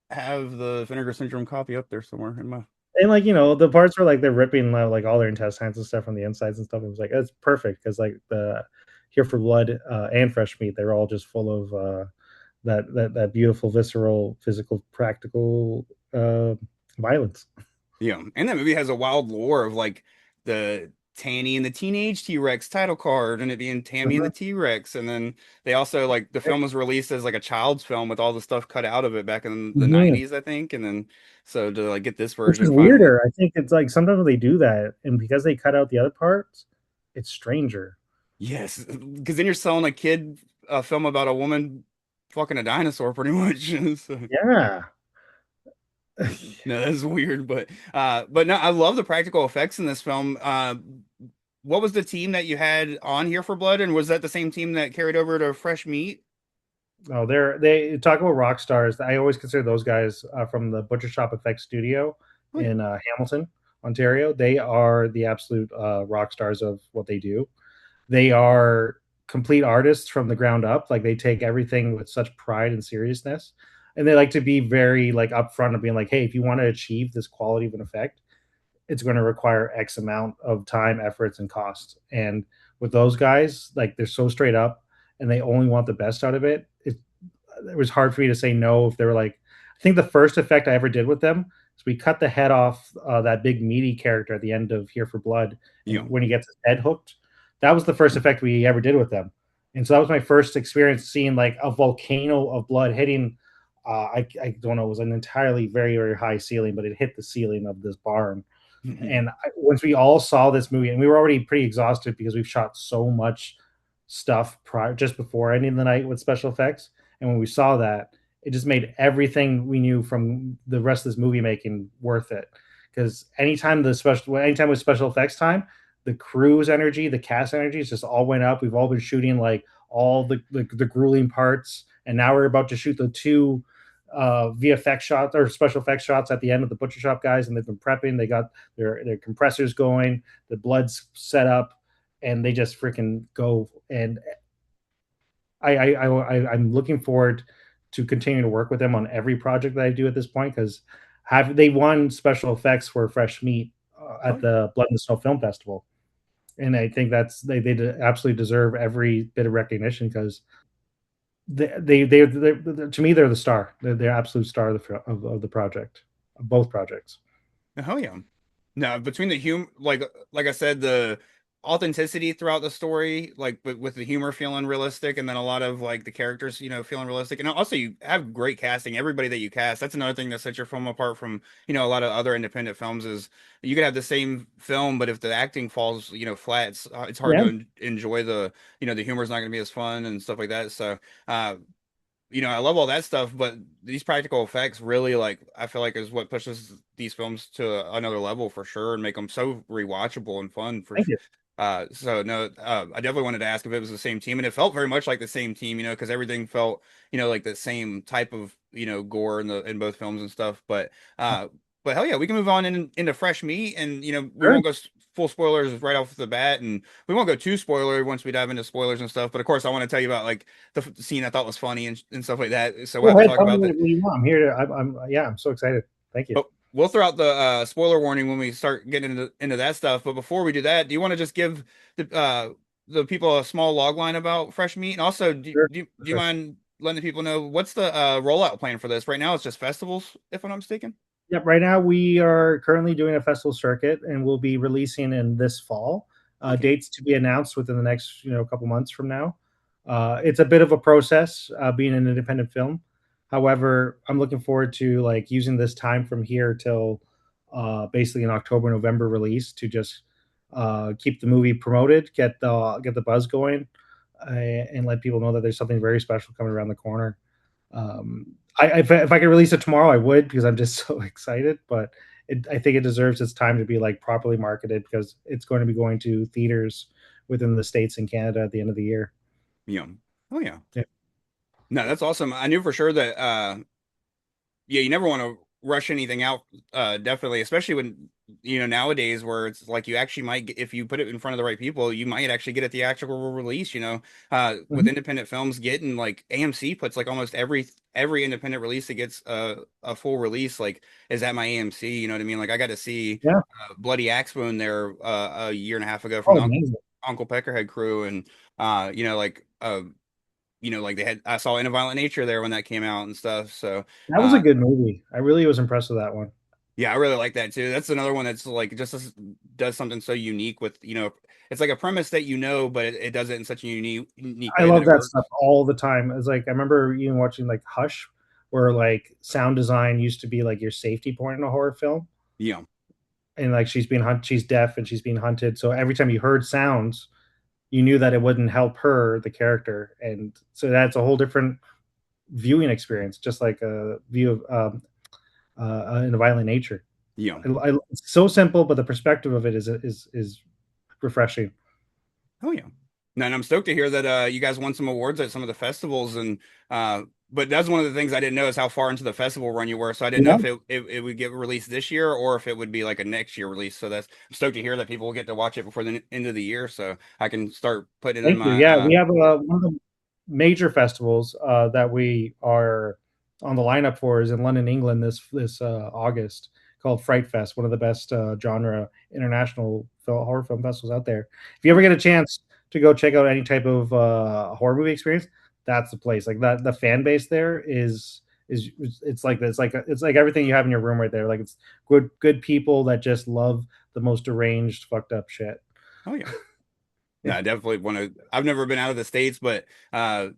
have the Vinegar Syndrome copy up there somewhere in my. And like, the parts where like they're ripping like all their intestines and stuff from the insides and stuff, it was like that's perfect because like the Here for Blood and Fresh Meat, they're all just full of that beautiful visceral physical practical violence. Yeah, and that movie has a wild lore of like the Tanny and the Teenage T-Rex title card, and it being Tammy and the Mhm. T-Rex, and then they also like the film was released as like a child's film with all the stuff cut out of it back in the Mhm. 90s, I think, and then so to like get this Which is version finally. weirder. I think it's like sometimes they do that, and because they cut out the other parts, it's stranger. Yes, because then you're selling a kid a film about a woman fucking a dinosaur, pretty much. So, Yeah. no, that's weird, but no, I love the practical effects in this film. What was the team that you had on Here for Blood, and was that the same team that carried over to Fresh Meat? Oh, they talk about rock stars. I always consider those guys from the Butcher Shop Effects Studio Oh yeah, in Hamilton, Ontario. They are the absolute rock stars of what they do. They are complete artists from the ground up. Like they take everything with such pride and seriousness, and they like to be very like upfront of being like, "Hey, if you want to achieve this quality of an effect, it's going to require X amount of time, efforts, and costs." And with those guys, like they're so straight up, and they only want the best out of it. It was hard for me to say no if they were like. I think the first effect I ever did with them is we cut the head off that big meaty character at the end of Here for Blood, yeah. and when he gets his head hooked, that was the first effect we ever did with them. And so that was my first experience seeing like a volcano of blood hitting. I don't know, it was an entirely very, very high ceiling, but it hit the ceiling of this barn. And once we all saw this movie, and we were already pretty exhausted because we've shot so much stuff prior just before ending the night with special effects, and when we saw that, it just made everything we knew from the rest of this movie making worth it. Because anytime with special effects time, the crew's energy, the cast energies just all went up. We've all been shooting like all the grueling parts, and now we're about to shoot the two VFX shots or special effects shots at the end of the butcher shop guys, and they've been prepping. They got their compressors going, the blood's set up, and they just freaking go. And I'm looking forward to continue to work with them on every project that I do at this point because have they won special effects for Fresh Meat Oh at yeah. the Blood and Snow Film Festival, and I think they absolutely deserve every bit of recognition because they to me they're the star. They're absolute star of the project, of both projects. Oh yeah. No, between the like I said, the authenticity throughout the story, like with the humor feeling realistic, and then a lot of like the characters, feeling realistic, and also you have great casting. Everybody that you cast, that's another thing that sets your film apart from a lot of other independent films is you could have the same film, but if the acting falls flat, it's hard to Yeah, enjoy the humor's not going to be as fun and stuff like that. So. I love all that stuff, but these practical effects really like I feel like is what pushes these films to another level for sure and make them so rewatchable and fun thank you. so no, I definitely wanted to ask if it was the same team, and it felt very much like the same team, because everything felt, like the same type of, gore in both films and stuff. But hell yeah, we can move on into Fresh Meat, and we Sure. won't go full spoilers right off the bat, and we won't go too spoiler once we dive into spoilers and stuff. But of course, I want to tell you about like the scene I thought was funny and stuff like that. So we'll Go have to ahead. talk Tell me about that. what you want. I'm here to. Yeah. I'm so excited. Thank you. But we'll throw out the spoiler warning when we start getting into that stuff. But before we do that, do you want to just give the people a small log line about Fresh Meat? And also, Sure. do you Sure. mind letting the people know what's the rollout plan for this? Right now, it's just festivals, if I'm not mistaken. Yep. Right now, we are currently doing a festival circuit, and we'll be releasing in this fall. Okay. Dates to be announced within the next, couple months from now. It's a bit of a process being an independent film. However, I'm looking forward to like using this time from here till basically an October November release to just keep the movie promoted, get the buzz going, and let people know that there's something very special coming around the corner. If I could release it tomorrow, I would because I'm just so excited. But I think it deserves its time to be like properly marketed because it's going to be going to theaters within the states and Canada at the end of the year. Yeah. Oh yeah. Yeah. No, that's awesome. I knew for sure that yeah, you never want to rush anything out, definitely, especially when nowadays where it's like you actually might get, if you put it in front of the right people, you might actually get a theatrical release, with Mhm. independent films getting like AMC puts like almost every independent release that gets a full release like is at my AMC, you know what I mean? Like I got to see Yeah. Bloody Axe Wound there a year and a half ago from Oh, the amazing. Uncle Peckerhead crew, and like they had I saw In a Violent Nature there when that came out and stuff. So That was a uh good movie. I really was impressed with that one. yeah, I really like that too. That's another one that's like does something so unique with, it's like a premise that but it does it in such a unique I way that love it that stuff works. all the time. It's like I remember even watching like Hush, where like sound design used to be like your safety point in a horror film, Yeah, and like she's deaf and she's being hunted. So every time you heard sounds, you knew that it wouldn't help her, the character, and so that's a whole different viewing experience, just like a view of in a violent nature. yeah. It's so simple, but the perspective of it is refreshing. Oh yeah. No, and I'm stoked to hear that you guys won some awards at some of the festivals, and but that's one of the things I didn't know is how far into the festival run you were. So I didn't know Yeah, if it would get released this year or if it would be like a next year release. So I'm stoked to hear that people will get to watch it before the end of the year, so I can start putting it in thank you. my Yeah, we have one of the major festivals that we are on the lineup for is in London, England this August, called Fright Fest, one of the best genre international horror film festivals out there. If you ever get a chance to go check out any type of horror movie experience, that's the place. Like that, the fan base there is it's like everything you have in your room right there. Like it's good people that just love the most deranged, fucked up shit. Oh yeah. No, Yeah. I definitely want to. I've never been out of the States, but the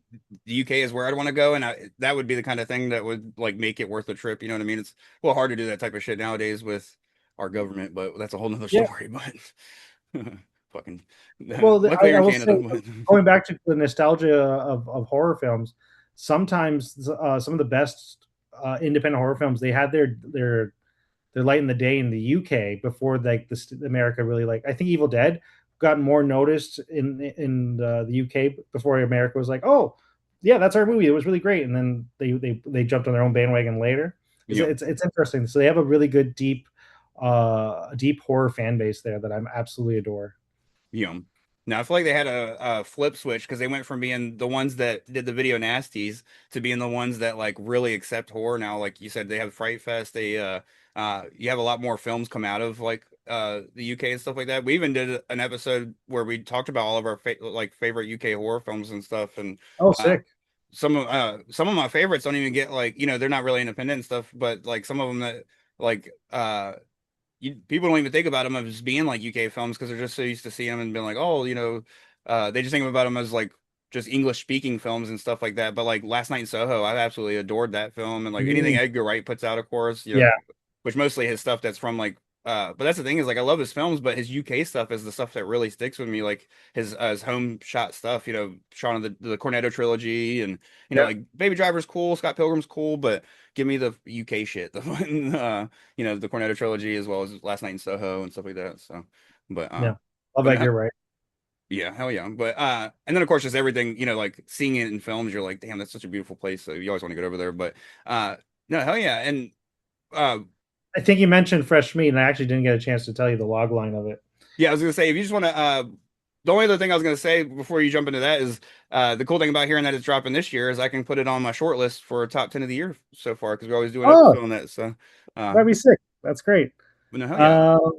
UK is where I'd want to go, and that would be the kind of thing that would like make it worth the trip. You know what I mean? It's a little hard to do that type of shit nowadays with our government, but that's a whole nother Yeah. story. But fucking, Well, luckily you're I in will say, Canada. But going back to the nostalgia of horror films, sometimes some of the best independent horror films they had their light in the day in the UK before like America really like. I think Evil Dead got more noticed in the UK before America was like, oh yeah, that's our movie. It was really great, and then they jumped on their own bandwagon later. yeah, It's interesting. So they have a really good deep horror fan base there that I'm absolutely adore. yeah. Now I feel like they had a flip switch because they went from being the ones that did the video nasties to being the ones that like really accept horror now. Like you said, they have Fright Fest. You have a lot more films come out of like the UK and stuff like that. We even did an episode where we talked about all of our like favorite UK horror films and stuff, and Oh, uh, sick. some of my favorites don't even get like they're not really independent and stuff, but like some of them that like people don't even think about them as being like UK films because they're just so used to seeing them and being like, oh, they just think about them as like just English speaking films and stuff like that. But like Last Night in Soho, I absolutely adored that film, and like anything Mm, Edgar Wright puts out, of course, yeah, which mostly his stuff that's from like. But that's the thing is like I love his films, but his UK stuff is the stuff that really sticks with me, like his home shot stuff. Shaun of the Cornetto trilogy, and yeah, like Baby Driver's cool, Scott Pilgrim's cool, but give me the UK shit, the one, the Cornetto trilogy as well as Last Night in Soho and stuff like that. So, but yeah. Love but no, Edgar Wright. yeah, hell yeah. But and then of course just everything, like seeing it in films, you're like, damn, that's such a beautiful place. So you always want to get over there. But no, hell yeah. And uh I think you mentioned Fresh Meat, and I actually didn't get a chance to tell you the log line of it. yeah, I was gonna say if you just want to the only other thing I was gonna say before you jump into that is the cool thing about hearing that it's dropping this year is I can put it on my short list for top 10 of the year so far because we always do an Oh, episode on that. So that'd be sick. That's great. but no, hell yeah. Uh,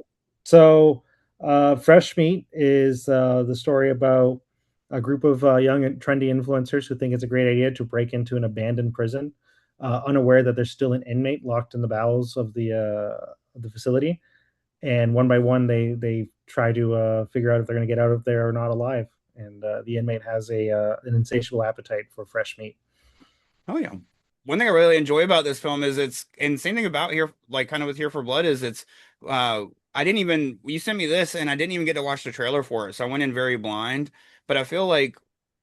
so, Fresh Meat is the story about a group of young and trendy influencers who think it's a great idea to break into an abandoned prison, unaware that there's still an inmate locked in the bowels of the facility. And one by one, they try to figure out if they're going to get out of there or not alive. And the inmate has a an insatiable appetite for fresh meat. Oh yeah. One thing I really enjoy about this film is and same thing about here, like kind of with Here for Blood is uh I didn't even you sent me this and I didn't even get to watch the trailer for it. So I went in very blind. But I feel like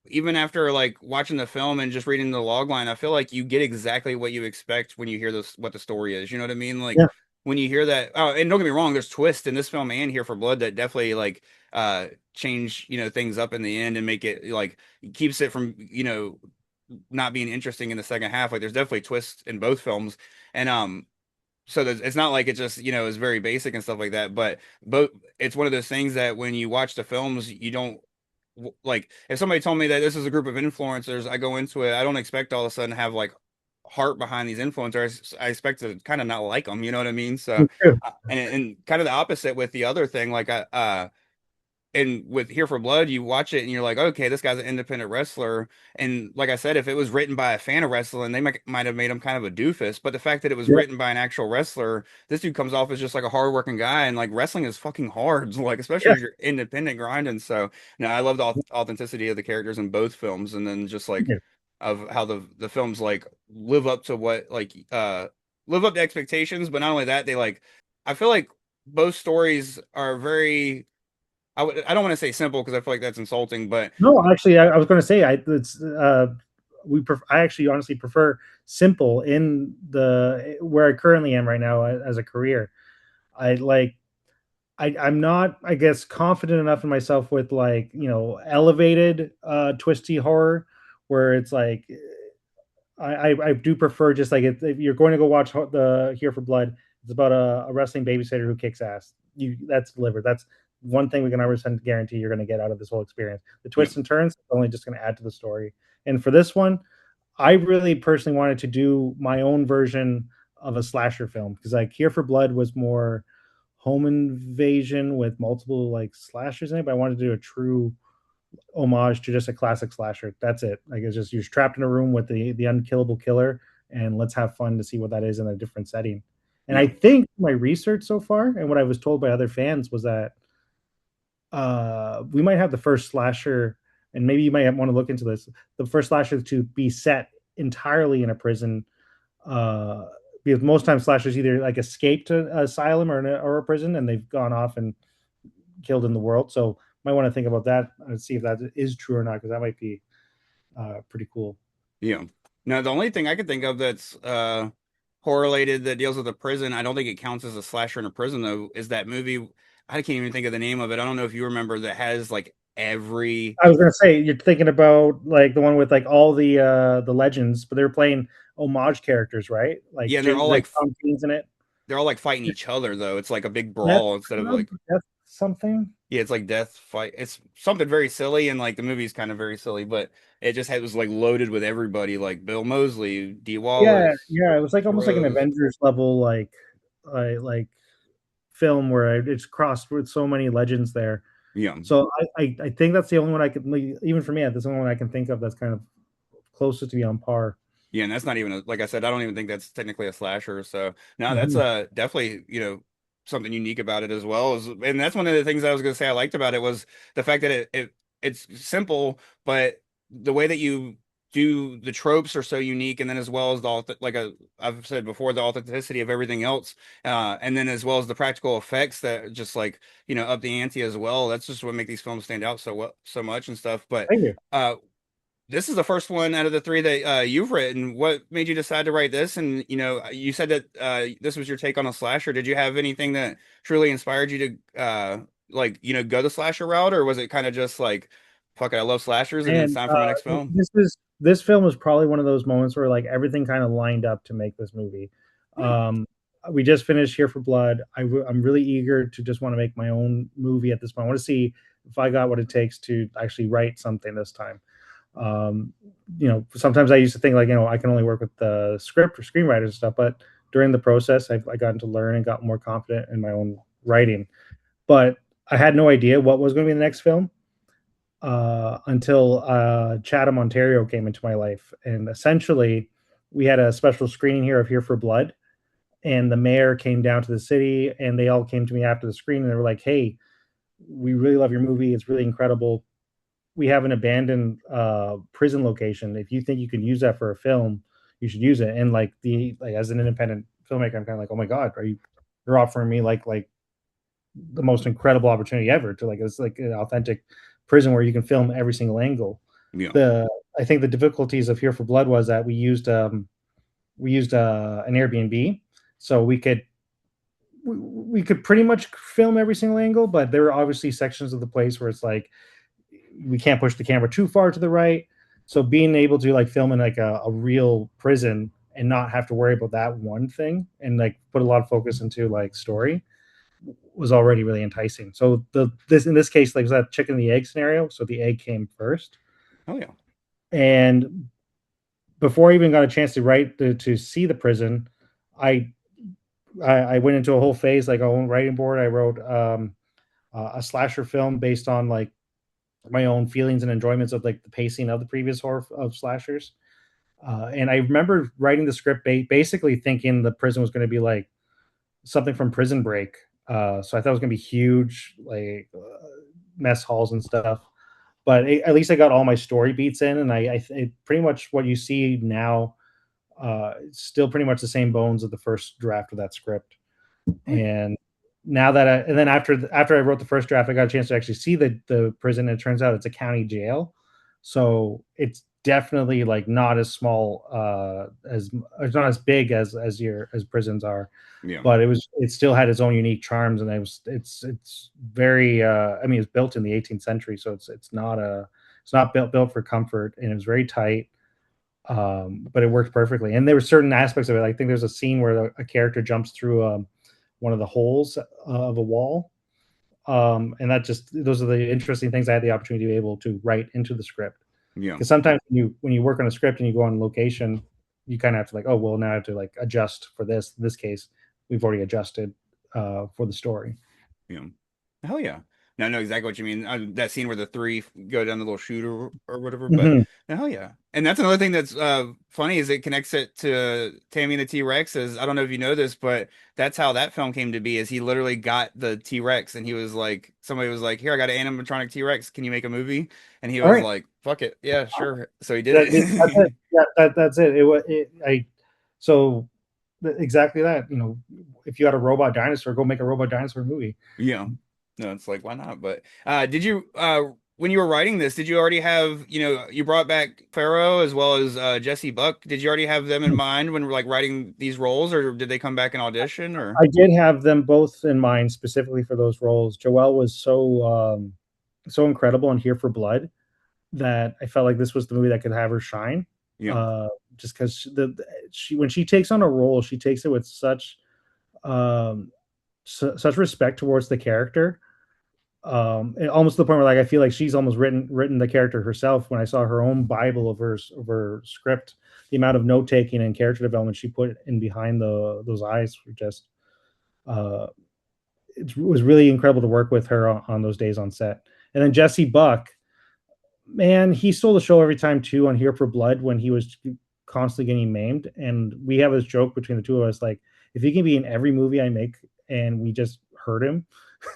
even after like watching the film and just reading the log line, I feel like you get exactly what you expect when you hear this what the story is. You know what I mean? Like Yeah, when you hear that, oh, and don't get me wrong, there's twists in this film and Here for Blood that definitely like change, things up in the end and make it like keeps it from, not being interesting in the second half. Like there's definitely twists in both films, and so it's not like it just is very basic and stuff like that. But it's one of those things that when you watch the films, you don't like. If somebody told me that this is a group of influencers, I go into it, I don't expect all of a sudden to have like heart behind these influencers. I expect to kind of not like them. You know what I mean? So, and kind of the opposite with the other thing, like and with Here for Blood, you watch it and you're like, okay, this guy's an independent wrestler. And like I said, if it was written by a fan of wrestling, they might have made him kind of a doofus. But the fact that it was Yeah. written by an actual wrestler, this dude comes off as just like a hardworking guy. And like wrestling is fucking hard, like especially Yeah. if you're independent grinding. So, I love the authenticity of the characters in both films, and then just like Yeah. of how the films like live up to what live up to expectations. But not only that, they like I feel like both stories are very I don't want to say simple because I feel like that's insulting, but No, actually, I was going to say I actually honestly prefer simple in the where I currently am right now as a career. I like I'm not, I guess, confident enough in myself with like elevated twisty horror where it's like I do prefer just like if you're going to go watch the Here for Blood, it's about a wrestling babysitter who kicks ass. That's delivered. That's one thing we can 100% guarantee you're going to get out of this whole experience. The yeah, twists and turns is only just going to add to the story. And for this one, I really personally wanted to do my own version of a slasher film because like Here for Blood was more home invasion with multiple like slashers in it, but I wanted to do a true homage to just a classic slasher. That's it. Like it's just you're trapped in a room with the unkillable killer, and let's have fun to see what that is in a different setting. And I yeah, think my research so far and what I was told by other fans was that we might have the first slasher, and maybe you might want to look into this. The first slasher to be set entirely in a prison, uh, because most times slashers either like escaped an asylum or a prison, and they've gone off and killed in the world. So might want to think about that and see if that is true or not, because that might be pretty cool. yeah. Now the only thing I could think of that's correlated that deals with a prison, I don't think it counts as a slasher in a prison though, is that movie. I can't even think of the name of it. I don't know if you remember that has like every I was gonna say you're thinking about like the one with like all the legends, but they're playing homage characters, right? yeah, and Like Tom Keene's in it. they're all like fighting each other though. It's like a big Death brawl instead of Club, like Death something. yeah, it's like death fight. It's something very silly, and like the movie's kind of very silly, but it just was like loaded with everybody, like Bill Mosley, Dee Yeah, Wallace, yeah. It was like almost like an Rose. Avengers level like film where it's crossed with so many legends there. Yeah. So I think that's the only one I could like, even for me, that's the only one I can think of that's kind of closest to be on par. Yeah, and that's not even like I said, I don't even think that's technically a slasher. So no, that's Mhm. definitely, something unique about it as well. And that's one of the things I was gonna say I liked about it was the fact that it's simple, but the way that you do the tropes are so unique, and then as well as I've said before, the authenticity of everything else, and then as well as the practical effects that just like up the ante as well. That's just what make these films stand out so much and stuff. But Thank you. uh this is the first one out of the three that you've written. What made you decide to write this? And you said that this was your take on a slasher. Did you have anything that truly inspired you to go the slasher route, or was it kind of just like, fuck it, I love slashers, and it's And time for my next film? this film was probably one of those moments where like everything kind of lined up to make this movie. Hmm. Um, we just finished Here for Blood. I'm really eager to just want to make my own movie at this point. I want to see if I got what it takes to actually write something this time. Um, sometimes I used to think like I can only work with the script or screenwriters and stuff, but during the process, I gotten to learn and got more confident in my own writing. But I had no idea what was going to be the next film until Chatham, Ontario came into my life. And essentially, we had a special screening here of Here for Blood. And the mayor came down to the city and they all came to me after the screening. And they were like, hey, we really love your movie. It's really incredible. We have an abandoned prison location. If you think you can use that for a film, you should use it. And like as an independent filmmaker, I'm kind of like, oh my God, you're offering me like the most incredible opportunity ever to like it's like an authentic prison where you can film every single angle. Yeah. The I think the difficulties of Here for Blood was that we used an Airbnb, so we could pretty much film every single angle, but there were obviously sections of the place where it's like we can't push the camera too far to the right. So being able to like film in like a real prison and not have to worry about that one thing and like put a lot of focus into like story was already really enticing. So this in this case, like was that chicken and the egg scenario. So the egg came first, Oh yeah. and before I even got a chance to write to see the prison, I I went into a whole phase like a own writing board. I wrote a slasher film based on like my own feelings and enjoyments of like the pacing of the previous horror of slashers. And I remember writing the script basically thinking the prison was going to be like something from Prison Break. So I thought it was going to be huge, like mess halls and stuff. But at least I got all my story beats in, and pretty much what you see now, still pretty much the same bones of the first draft of that script. Oh yeah. And now that and then after I wrote the first draft, I got a chance to actually see the prison. And it turns out it's a county jail, so it's definitely like not as small as it's not as big as your as prisons are, Yeah. but it still had its own unique charms. And it's very I mean it's built in the 18th century, so it's not built for comfort, and it was very tight, but it worked perfectly. And there were certain aspects of it. I think there's a scene where a character jumps through one of the holes of a wall, and that just those are the interesting things I had the opportunity to be able to write into the script. Yeah. Because sometimes when you work on a script and you go on location, you kind of have to like, oh well, now I have to like adjust for this. In this case, we've already adjusted for the story. Yeah. Hell yeah. Now I know exactly what you mean. That scene where the three go down the little chute or whatever. But Mhm. no, hell yeah. And that's another thing that's funny is it connects it to Tammy and the T-Rex. Is I don't know if you know this, but that's how that film came to be. Is he literally got the T-Rex and he was like, somebody was like, "Here, I got an animatronic T-Rex. Can you make a movie?" And he All was right, like, "Fuck it, yeah, sure." So he did that's it. it. Yeah, that's it. It was I so exactly that. You know, if you had a robot dinosaur, go make a robot dinosaur movie. Yeah. No, it's like, why not? But did you when you were writing this, did you already have, you brought back Pharaoh as well as Jesse Buck. Did you already have them in mind when like writing these roles, or did they come back and audition or? I did have them both in mind specifically for those roles. Joelle was so incredible in Here for Blood that I felt like this was the movie that could have her shine. Yeah. Uh, just because she when she takes on a role, she takes it with um, such respect towards the character. And almost to the point where like I feel like she's almost written the character herself. When I saw her own Bible of her script, the amount of note taking and character development she put in behind those eyes were just uh, it was really incredible to work with her on those days on set. And then Jesse Buck, man, he stole the show every time too on Here for Blood when he was constantly getting maimed. And we have this joke between the two of us, like if he can be in every movie I make and we just hurt him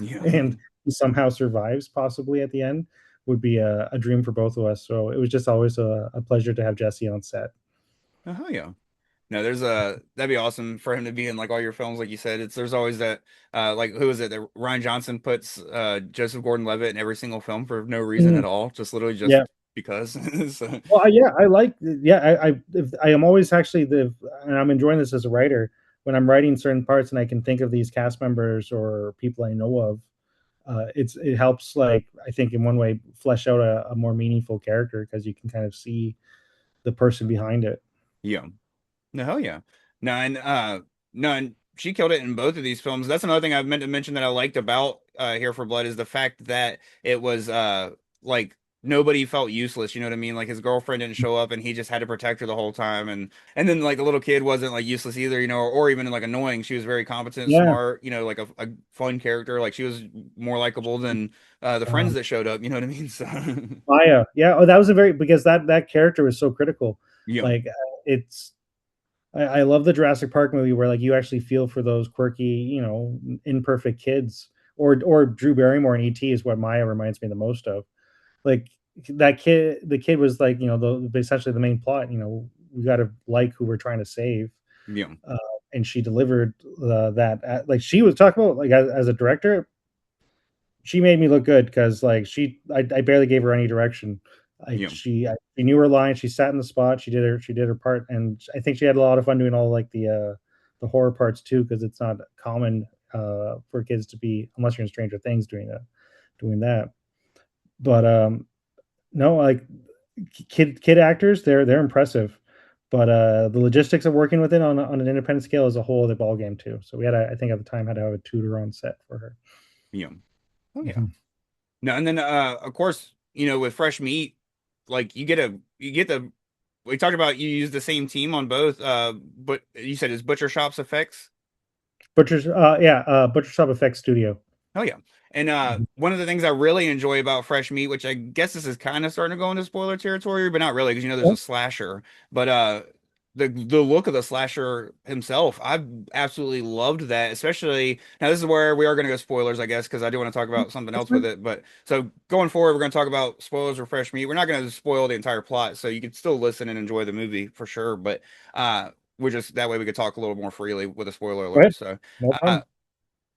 Yeah. and he somehow survives possibly at the end, would be a dream for both of us. So it was just always a pleasure to have Jesse on set. Oh, hell yeah. No, that'd be awesome for him to be in like all your films, like you said. There's always that like who is it that Ryan Johnson puts Joseph Gordon-Levitt in every single film for no reason Mhm. at all, just literally just Yeah. because. So, Well, yeah, I like. Yeah, I am always actually and I'm enjoying this as a writer when I'm writing certain parts and I can think of these cast members or people I know of. It helps, like I think in one way flesh out a more meaningful character because you can kind of see the person behind it. yeah. No, hell yeah. No, and no, and she killed it in both of these films. That's another thing I meant to mention that I liked about Here for Blood is the fact that it was like nobody felt useless, you know what I mean? Like his girlfriend didn't show up and he just had to protect her the whole time, and then like the little kid wasn't like useless either, or even like annoying. She was very competent, Yeah, smart, like a fun character. Like she was more likable than the friends um, that showed up, you know what I mean? So Maya. Yeah, oh, that was a very because that character was so critical. yeah, Like it's I love the Jurassic Park movie where like you actually feel for those quirky, imperfect kids. Or Drew Barrymore in ET is what Maya reminds me the most of. Like the kid was like, essentially the main plot. We got to like who we're trying to save, yeah, uh, and she delivered that. Like she was talking about like as a director, she made me look good because like I barely gave her any direction. Like yeah, she knew her line. She sat in the spot. She did her part, and I think she had a lot of fun doing all like the horror parts too because it's not common for kids to be unless you're in Stranger Things doing that. But no, like kid actors, they're impressive, but the logistics of working with it on an independent scale is a whole other ball game too. So we had I think at the time had to have a tutor on set for her. Yeah. Oh yeah. Mhm. No, and then of course, with fresh meat, like you get the we talked about you use the same team on both, but you said it's Butcher Shop's effects. Butcher Shop Effects Studio. Oh yeah. And Mhm. one of the things I really enjoy about fresh meat, which I guess this is kind of starting to go into spoiler territory, but not really, because there's Yeah. a slasher. But the look of the slasher himself, I've absolutely loved that. Especially now, this is where we are going to go spoilers, I guess, because I do want to talk about something That's else with fine. it. But so going forward, we're going to talk about spoilers for fresh meat. We're not going to spoil the entire plot, so you can still listen and enjoy the movie for sure. But we're just that way we could talk a little more freely with a spoiler Go alert. ahead. So. No Uh, problem.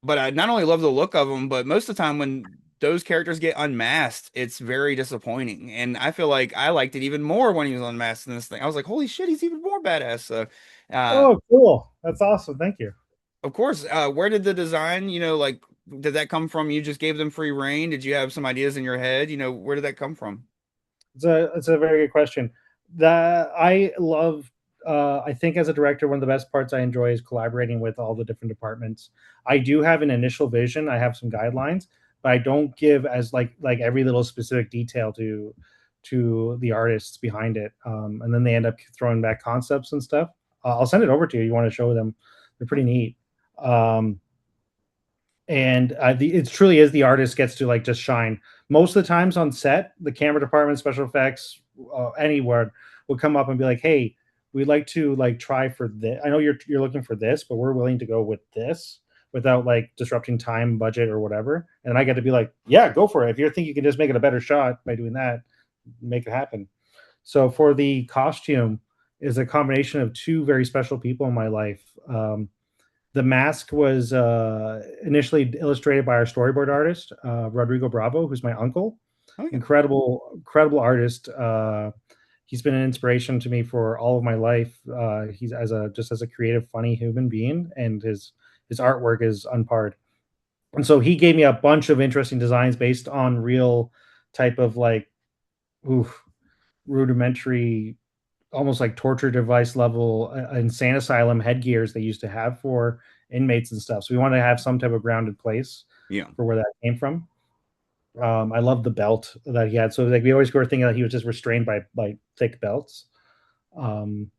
but I not only love the look of them, but most of the time when those characters get unmasked, it's very disappointing. And I feel like I liked it even more when he was unmasked in this thing. I was like, holy shit, he's even more badass. So, uh, Oh, cool. That's awesome. Thank you. of course, where did the design, like, did that come from? You just gave them free reign? Did you have some ideas in your head? Where did that come from? It's a very good question. That I love. I think as a director, one of the best parts I enjoy is collaborating with all the different departments. I do have an initial vision. I have some guidelines, but I don't give as like every little specific detail to the artists behind it. And then they end up throwing back concepts and stuff. I'll send it over to you. You want to show them? They're pretty neat. Um, and it truly is the artist gets to like just shine. Most of the times on set, the camera department, special effects, anywhere will come up and be like, "Hey, we'd like to like try for this. I know you're looking for this, but we're willing to go with this without like disrupting time, budget, or whatever." And I get to be like, "Yeah, go for it. If you think you can just make it a better shot by doing that, make it happen." So for the costume, is a combination of two very special people in my life. The mask was initially illustrated by our storyboard artist, Rodrigo Bravo, who's my uncle. Oh yeah, Incredible artist. He's been an inspiration to me for all of my life. He's as a creative, funny human being, and his artwork is unparred. And so he gave me a bunch of interesting designs based on real type of like oof, rudimentary, almost like torture device level insane asylum headgears they used to have for inmates and stuff. So we wanted to have some type of grounded place yeah. for where that came from. I love the belt that he had. So like we always were thinking that he was just restrained by thick belts. Um,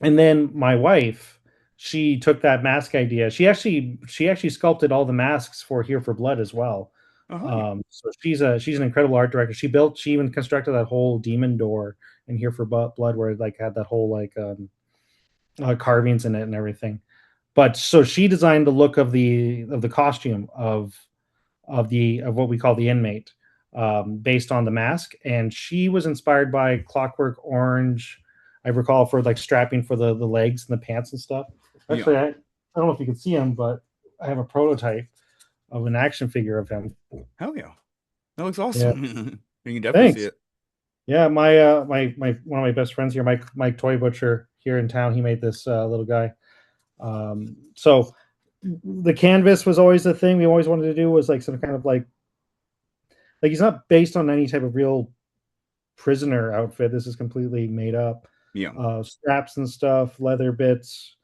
and then my wife, she took that mask idea. She actually sculpted all the masks for Here for Blood as well. Oh yeah, So she's an incredible art director. She even constructed that whole demon door in Here for Blood where it like had that whole like carvings in it and everything. But so she designed the look of the costume of what we call the inmate, based on the mask, and she was inspired by Clockwork Orange. I recall for like strapping for the legs and the pants and stuff. yeah. Actually, I don't know if you can see him, but I have a prototype of an action figure of him. Hell yeah, that looks Yeah, awesome. You can definitely see thanks. it. Yeah, my one of my best friends here, Mike Toy Butcher here in town, he made this little guy. So the canvas was always the thing we always wanted to do, was like some kind of like he's not based on any type of real prisoner outfit. This is completely made up. Yeah. Straps and stuff, leather bits.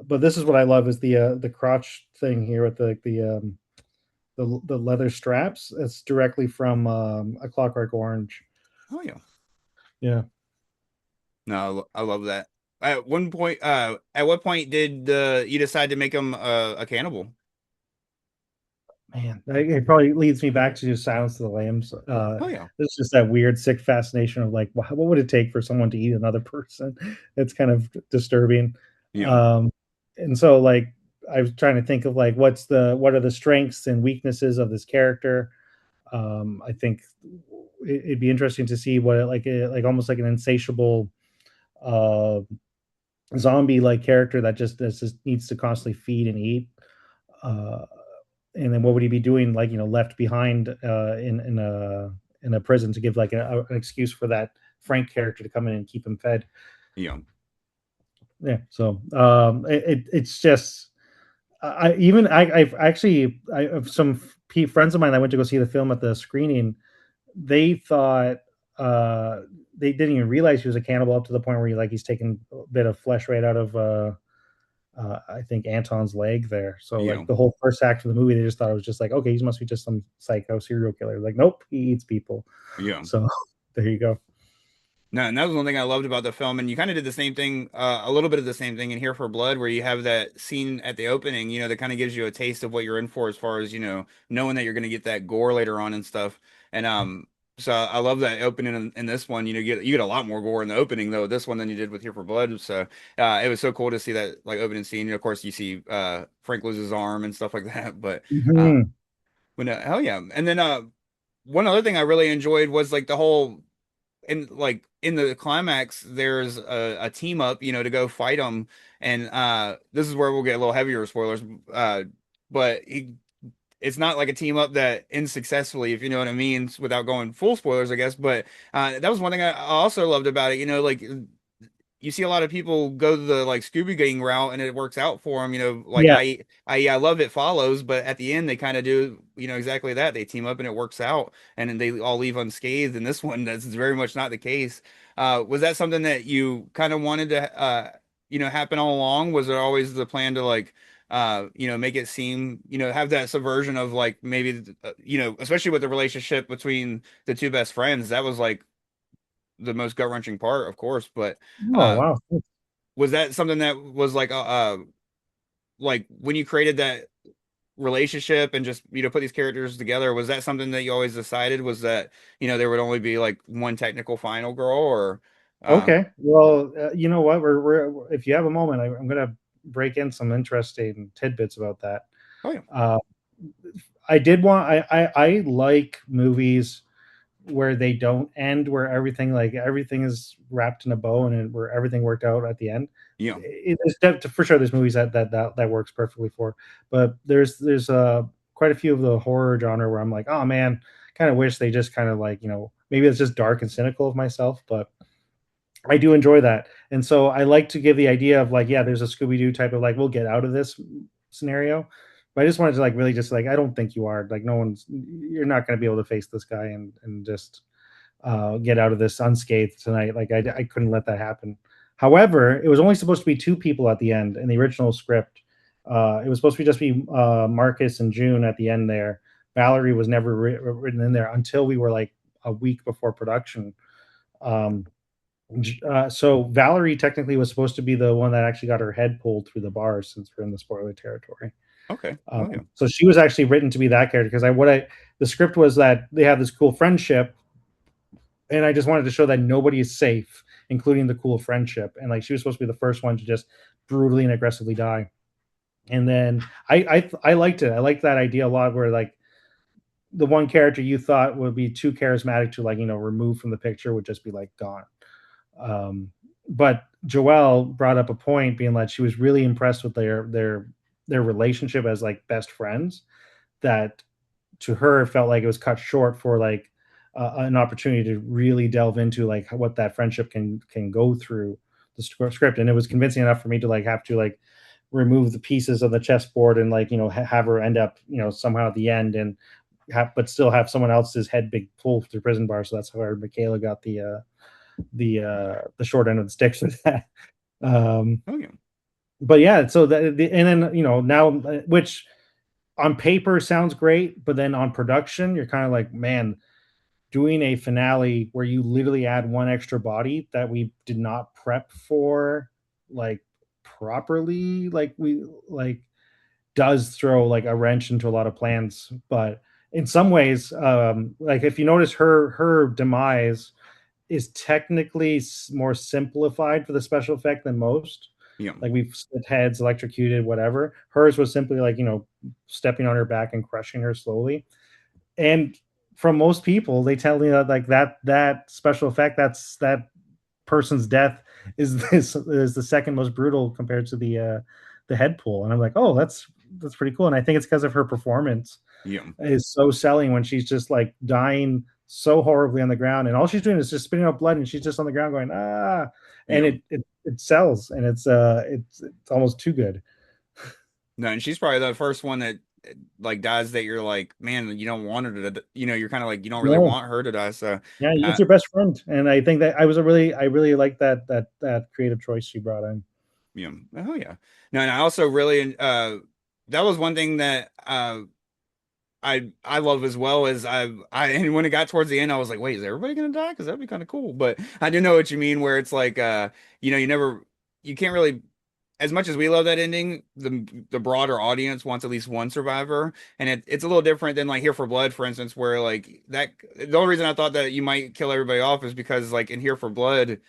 But this is what I love is the crotch thing here with the leather straps. It's directly from a Clockwork Orange. Oh yeah. Yeah. No, I love that. At what point did you decide to make him a cannibal? Man, it probably leads me back to Silence of the Lambs. Oh yeah, It's just that weird, sick fascination of like, what would it take for someone to eat another person? It's kind of disturbing. yeah, Um, and so, like, I was trying to think of like, what are the strengths and weaknesses of this character? I think it'd be interesting to see what like almost like an insatiable uh, zombie like character that just needs to constantly feed and eat. Uh, and then what would he be doing like left behind in a prison to give like an excuse for that Frank character to come in and keep him fed. yeah. Yeah, so it's just I've actually I have some friends of mine that went to go see the film at the screening. They thought uh they didn't even realize he was a cannibal up to the point where he's taking a bit of flesh right out of I think Anton's leg there. So Yeah, like the whole first act of the movie, they just thought it was just like, okay, he must be just some psycho serial killer. Like, nope, he eats people. yeah. So there you go. No, and that was one thing I loved about the film, and you kind of did the same thing, a little bit of the same thing in Here for Blood, where you have that scene at the opening, that kind of gives you a taste of what you're in for, as far as knowing that you're going to get that gore later on and stuff. And so I love that opening in this one. You get a lot more gore in the opening though this one than you did with Here for Blood. So it was so cool to see that like opening scene. Of course, you see Frank lose his arm and stuff like that, but uh, Mhm. when hell yeah, and then one other thing I really enjoyed was like the whole in the climax there's a team up to go fight them, and this is where we'll get a little heavier spoilers, but it's not like a team up that ends successfully, if you know what I mean, without going full spoilers, I guess. But that was one thing I also loved about it. Like you see a lot of people go the like Scooby Gang route and it works out for them, like Yeah. I love It Follows, but at the end they kind of do, exactly that. They team up and it works out and then they all leave unscathed. And this one, that's very much not the case. Was that something that you kind of wanted to, happen all along? Was there always the plan to like, make it seem, have that subversion of like maybe, especially with the relationship between the two best friends, that was like the most gut-wrenching part, of course, but Oh uh wow. was that something that was like when you created that relationship and just put these characters together, was that something that you always decided was that there would only be like one technical final girl, or Okay. Well, you know what? If you have a moment, I'm going to break in some interesting tidbits about that. oh yeah, Uh, I did want. I like movies where they don't end, where everything is wrapped in a bow where everything worked out at the end. yeah, For sure there's movies that works perfectly for, but there's quite a few of the horror genre where I'm like, oh man, kind of wish they just kind of like, maybe it's just dark and cynical of myself, but I do enjoy that. And so I like to give the idea of like, yeah, there's a Scooby Doo type of like, we'll get out of this scenario. But I just wanted to like really just like, I don't think you are like, you're not going to be able to face this guy and just get out of this unscathed tonight. Like I couldn't let that happen. However, it was only supposed to be two people at the end in the original script. It was supposed to be just be Marcus and June at the end there. Valerie was never written in there until we were like a week before production. Um, so Valerie technically was supposed to be the one that actually got her head pulled through the bars, since we're in the spoiler territory. okay, oh yeah, So she was actually written to be that character because the script was that they have this cool friendship, and I just wanted to show that nobody is safe, including the cool friendship. And like she was supposed to be the first one to just brutally and aggressively die. And then I liked it. I liked that idea a lot, where like the one character you thought would be too charismatic to like remove from the picture would just be like gone. Um, but Joelle brought up a point, being like she was really impressed with their relationship as like best friends. That to her felt like it was cut short for like an opportunity to really delve into like what that friendship can go through the script, and it was convincing enough for me to like have to like remove the pieces of the chessboard and like have her end up somehow at the end, and but still have someone else's head big pull through prison bar. So that's how Michaela got the short end of the stick for that. Um, oh yeah, but yeah, so and then now, which on paper sounds great, but then on production, you're kind of like, man, doing a finale where you literally add one extra body that we did not prep for, like properly, like we like does throw like a wrench into a lot of plans. But in some ways, like if you notice her demise is technically more simplified for the special effect than most. yeah, Like we've split heads, electrocuted, whatever. Hers was simply like stepping on her back and crushing her slowly. And from most people, they tell me that like that special effect, that person's death is the second most brutal compared to the head pull. And I'm like, oh, that's pretty cool. And I think it's because of her performance yeah, is so selling when she's just like dying so horribly on the ground, and all she's doing is just spitting out blood, and she's just on the ground going and yeah. it sells, and it's almost too good. No, and she's probably the first one that like dies that you're like, man, you don't want her to, you're kind of like you don't really No, want her to die. So yeah, it's uh, your best friend, and I think that I really like that creative choice she brought in. yeah, oh yeah, no, and I also really that was one thing that I love as well as and when it got towards the end, I was like, wait, is everybody gonna die? Because that'd be kind of cool. But I do know what you mean, where it's like, you can't really, as much as we love that ending, the broader audience wants at least one survivor, and it's a little different than like Here for Blood, for instance, where like that. The only reason I thought that you might kill everybody off is because like in Here for Blood,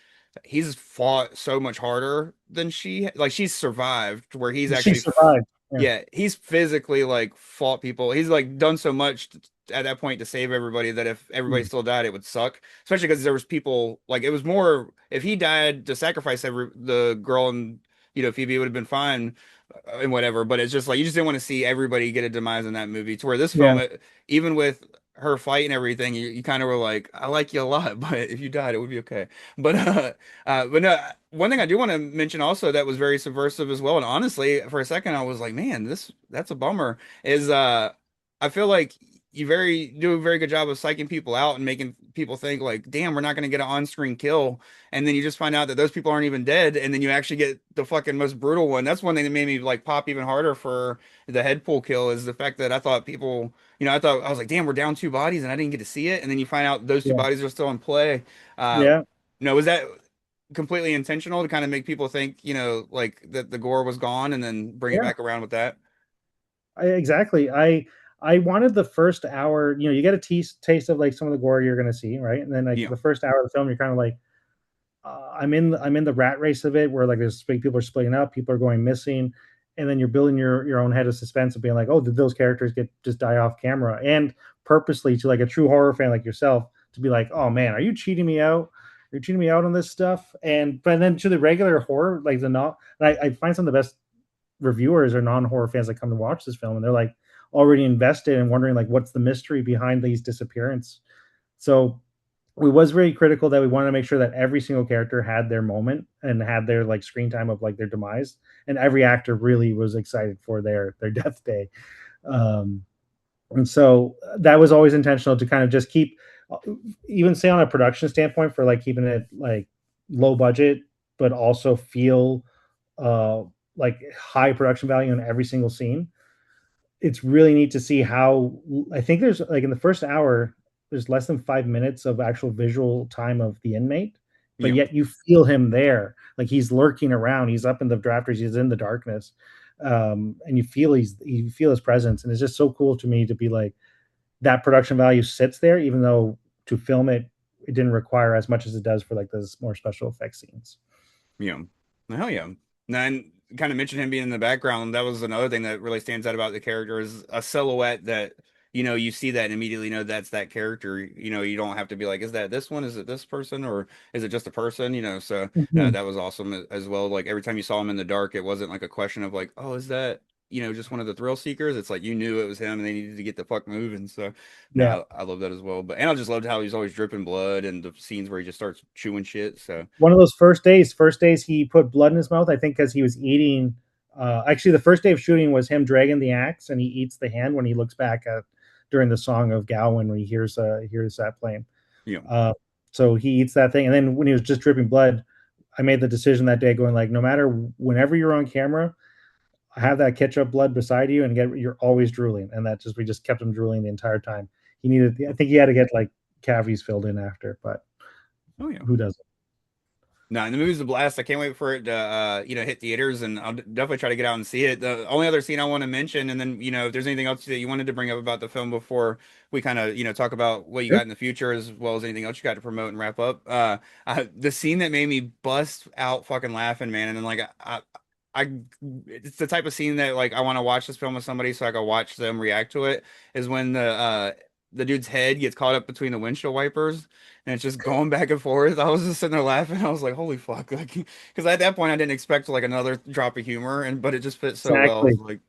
he's fought so much harder than she's survived, where he's She actually survived. Yeah, yeah, he's physically like fought people. He's like done so much at that point to save everybody that if everybody mm. still died, it would suck. Especially because there was people like it was more if he died to sacrifice the girl and Phoebe would have been fine and whatever. But it's just like you just didn't want to see everybody get a demise in that movie. To where this film, Yeah, even with her fight and everything, you kind of were like, I like you a lot, but if you died, it would be okay. But but no, one thing I do want to mention also that was very subversive as well, and honestly, for a second I was like, man, that's a bummer. Is I feel like you do a very good job of psyching people out and making people think like, damn, we're not gonna get an on-screen kill, and then you just find out that those people aren't even dead, and then you actually get the fucking most brutal one. That's one thing that made me like pop even harder for the head pull kill is the fact that I thought people, I was like, damn, we're down two bodies, and I didn't get to see it, and then you find out those two yeah, bodies are still in play. Uh, yeah, no, was that completely intentional to kind of make people think, like that the gore was gone and then bring it yeah. back around with that? Exactly. I wanted the first hour. You get a taste of like some of the gore you're gonna see, right? And then like Yeah, the first hour of the film, you're kind of like, I'm in the rat race of it, where like there's people are splitting up, people are going missing, and then you're building your own head of suspense of being like, oh, did those characters get just die off camera? And purposely to like a true horror fan like yourself to be like, oh man, are you cheating me out? You're cheating me out on this stuff. And but then to the regular horror, like the not, I find some of the best reviewers or non-horror fans that come to watch this film, and they're like already invested and wondering like what's the mystery behind these disappearance. So we was very critical that we wanted to make sure that every single character had their moment and had their like screen time of like their demise, and every actor really was excited for their death day. um and so that was always intentional to kind of just keep, even say on a production standpoint, for like keeping it like low budget but also feel uh like high production value in every single scene. It's really neat to see how, I think there's like in the first hour there's less than 5 minutes of actual visual time of the inmate, but yeah, yet you feel him there, like he's lurking around, he's up in the drafters, he's in the darkness. And you feel his presence, and it's just so cool to me to be like that production value sits there, even though to film it it didn't require as much as it does for like those more special effects scenes. yeah. Hell yeah. And kind of mentioned him being in the background. That was another thing that really stands out about the character is a silhouette that, you see that and immediately know that's that character. You don't have to be like, is that this one? Is it this person? Or is it just a person? So Mhm. that was awesome as well. Like every time you saw him in the dark, it wasn't like a question of like, oh, is that, just one of the thrill seekers? It's like you knew it was him and they needed to get the fuck moving. So Yeah, no, I love that as well. And I just loved how he's always dripping blood and the scenes where he just starts chewing shit. So one of those first days he put blood in his mouth, I think because he was eating. Actually, the first day of shooting was him dragging the axe, and he eats the hand when he looks back at during the song of Gowan when he hears that playing. yeah. uh, so he eats that thing, and then when he was just dripping blood, I made the decision that day going like, no matter, whenever you're on camera, have that ketchup blood beside you, and you're always drooling. And that just we just kept him drooling the entire time. I think he had to get like cavities filled in after, but Oh yeah. who doesn't? No, and the movie's a blast. I can't wait for it to, hit theaters, and I'll definitely try to get out and see it. The only other scene I want to mention, and then, if there's anything else that you wanted to bring up about the film before we kind of, talk about what you got Sure. in the future, as well as anything else you got to promote and wrap up. The scene that made me bust out fucking laughing, man, and then like it's the type of scene that like I want to watch this film with somebody so I can watch them react to it. Is when the dude's head gets caught up between the windshield wipers and it's just going back and forth. I was just sitting there laughing. I was like, "Holy fuck!" Like, because at that point I didn't expect like another drop of humor, but it just fits so well. I was Exactly. like,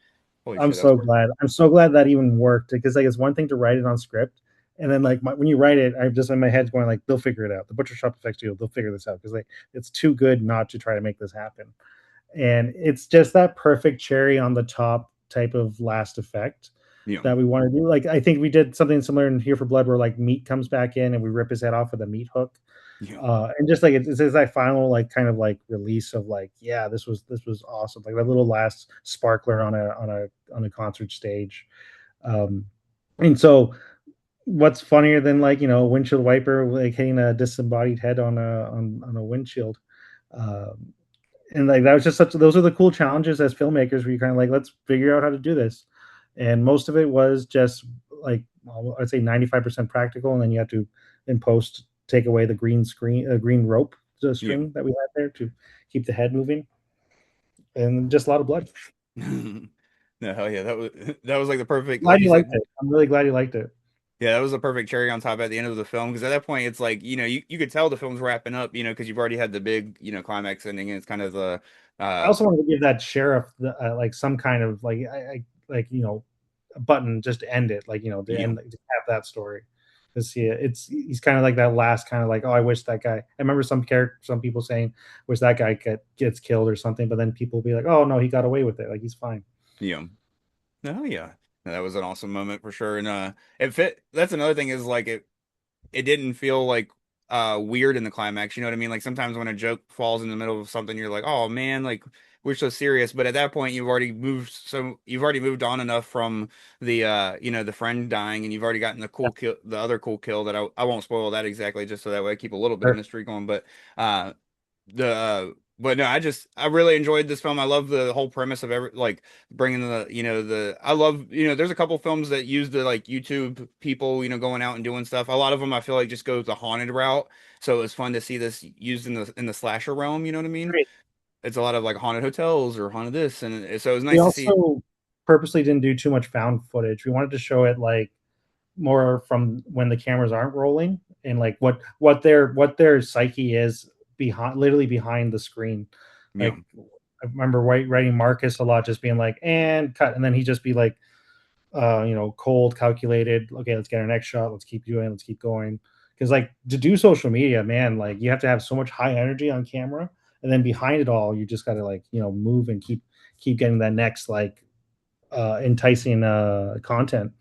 "Holy I'm shit, that's so perfect." glad. I'm so glad that even worked, because like it's one thing to write it on script, and then like when you write it, I'm just in my head going like, they'll figure it out. The Butcher Shop Effects studio, they'll figure this out because like it's too good not to try to make this happen. And it's just that perfect cherry on the top type of last effect. Yeah. that we want to do. Like I think we did something similar in Here for Blood, where like Meat comes back in and we rip his head off with a meat hook. Yeah. And just like it's that final like kind of like release of like, yeah, this was awesome, like that little last sparkler on a concert stage. um and so what's funnier than like, a windshield wiper like hitting a disembodied head on a windshield. um and like that was just such, those are the cool challenges as filmmakers where you kind of like, let's figure out how to do this. And most of it was just like, well, I'd say 95% practical, and then you have to in post take away the green rope, the Yeah. string that we had there to keep the head moving, and just a lot of blood. No, hell yeah, that was like the perfect, like Glad you you liked said. it. I'm really glad you liked it. Yeah, that was the perfect cherry on top at the end of the film because at that point it's like you could tell the film's wrapping up, because you've already had the big climax ending and it's kind of the I uh also wanted to give that sheriff like some kind of like, like, a button just to end it, like, to you know end, to have that story. Because he's kind of like that last kind of like, oh, I wish that guy. I remember some people saying, wish that guy gets killed or something, but then people will be like, oh no, he got away with it, like he's fine. you know no, yeah. No, that was an awesome moment for sure, and it fit. That's another thing is like it didn't feel like weird in the climax. You know what I mean? Like sometimes when a joke falls in the middle of something, you're like, oh man, like we're so serious. But at that point, you've already moved on enough from the the friend dying, and you've already gotten the Yeah, cool kill, the other cool kill that I won't spoil that exactly, just so that way I keep a little bit of sure. mystery going. But uh the but no, I really enjoyed this film. I love the whole premise of like bringing the I love, there's a couple films that use the like YouTube people, going out and doing stuff. A lot of them I feel like just go the haunted route. So it was fun to see this used in the slasher realm, you know what I mean? Great. It's a lot of like haunted hotels or haunted this, and so it was We nice to see. also purposely didn't do too much found footage. We wanted to show it like more from when the cameras aren't rolling, and like what their psyche is behind, literally behind the screen. Yeah, Like I remember writing Marcus a lot, just being like, and cut, and then he'd just be like, cold, calculated. Okay, let's get our next shot. Let's keep doing. Let's keep going. Because like to do social media, man, like you have to have so much high energy on camera, and then behind it all, you just got to like, move and keep getting that next like enticing content.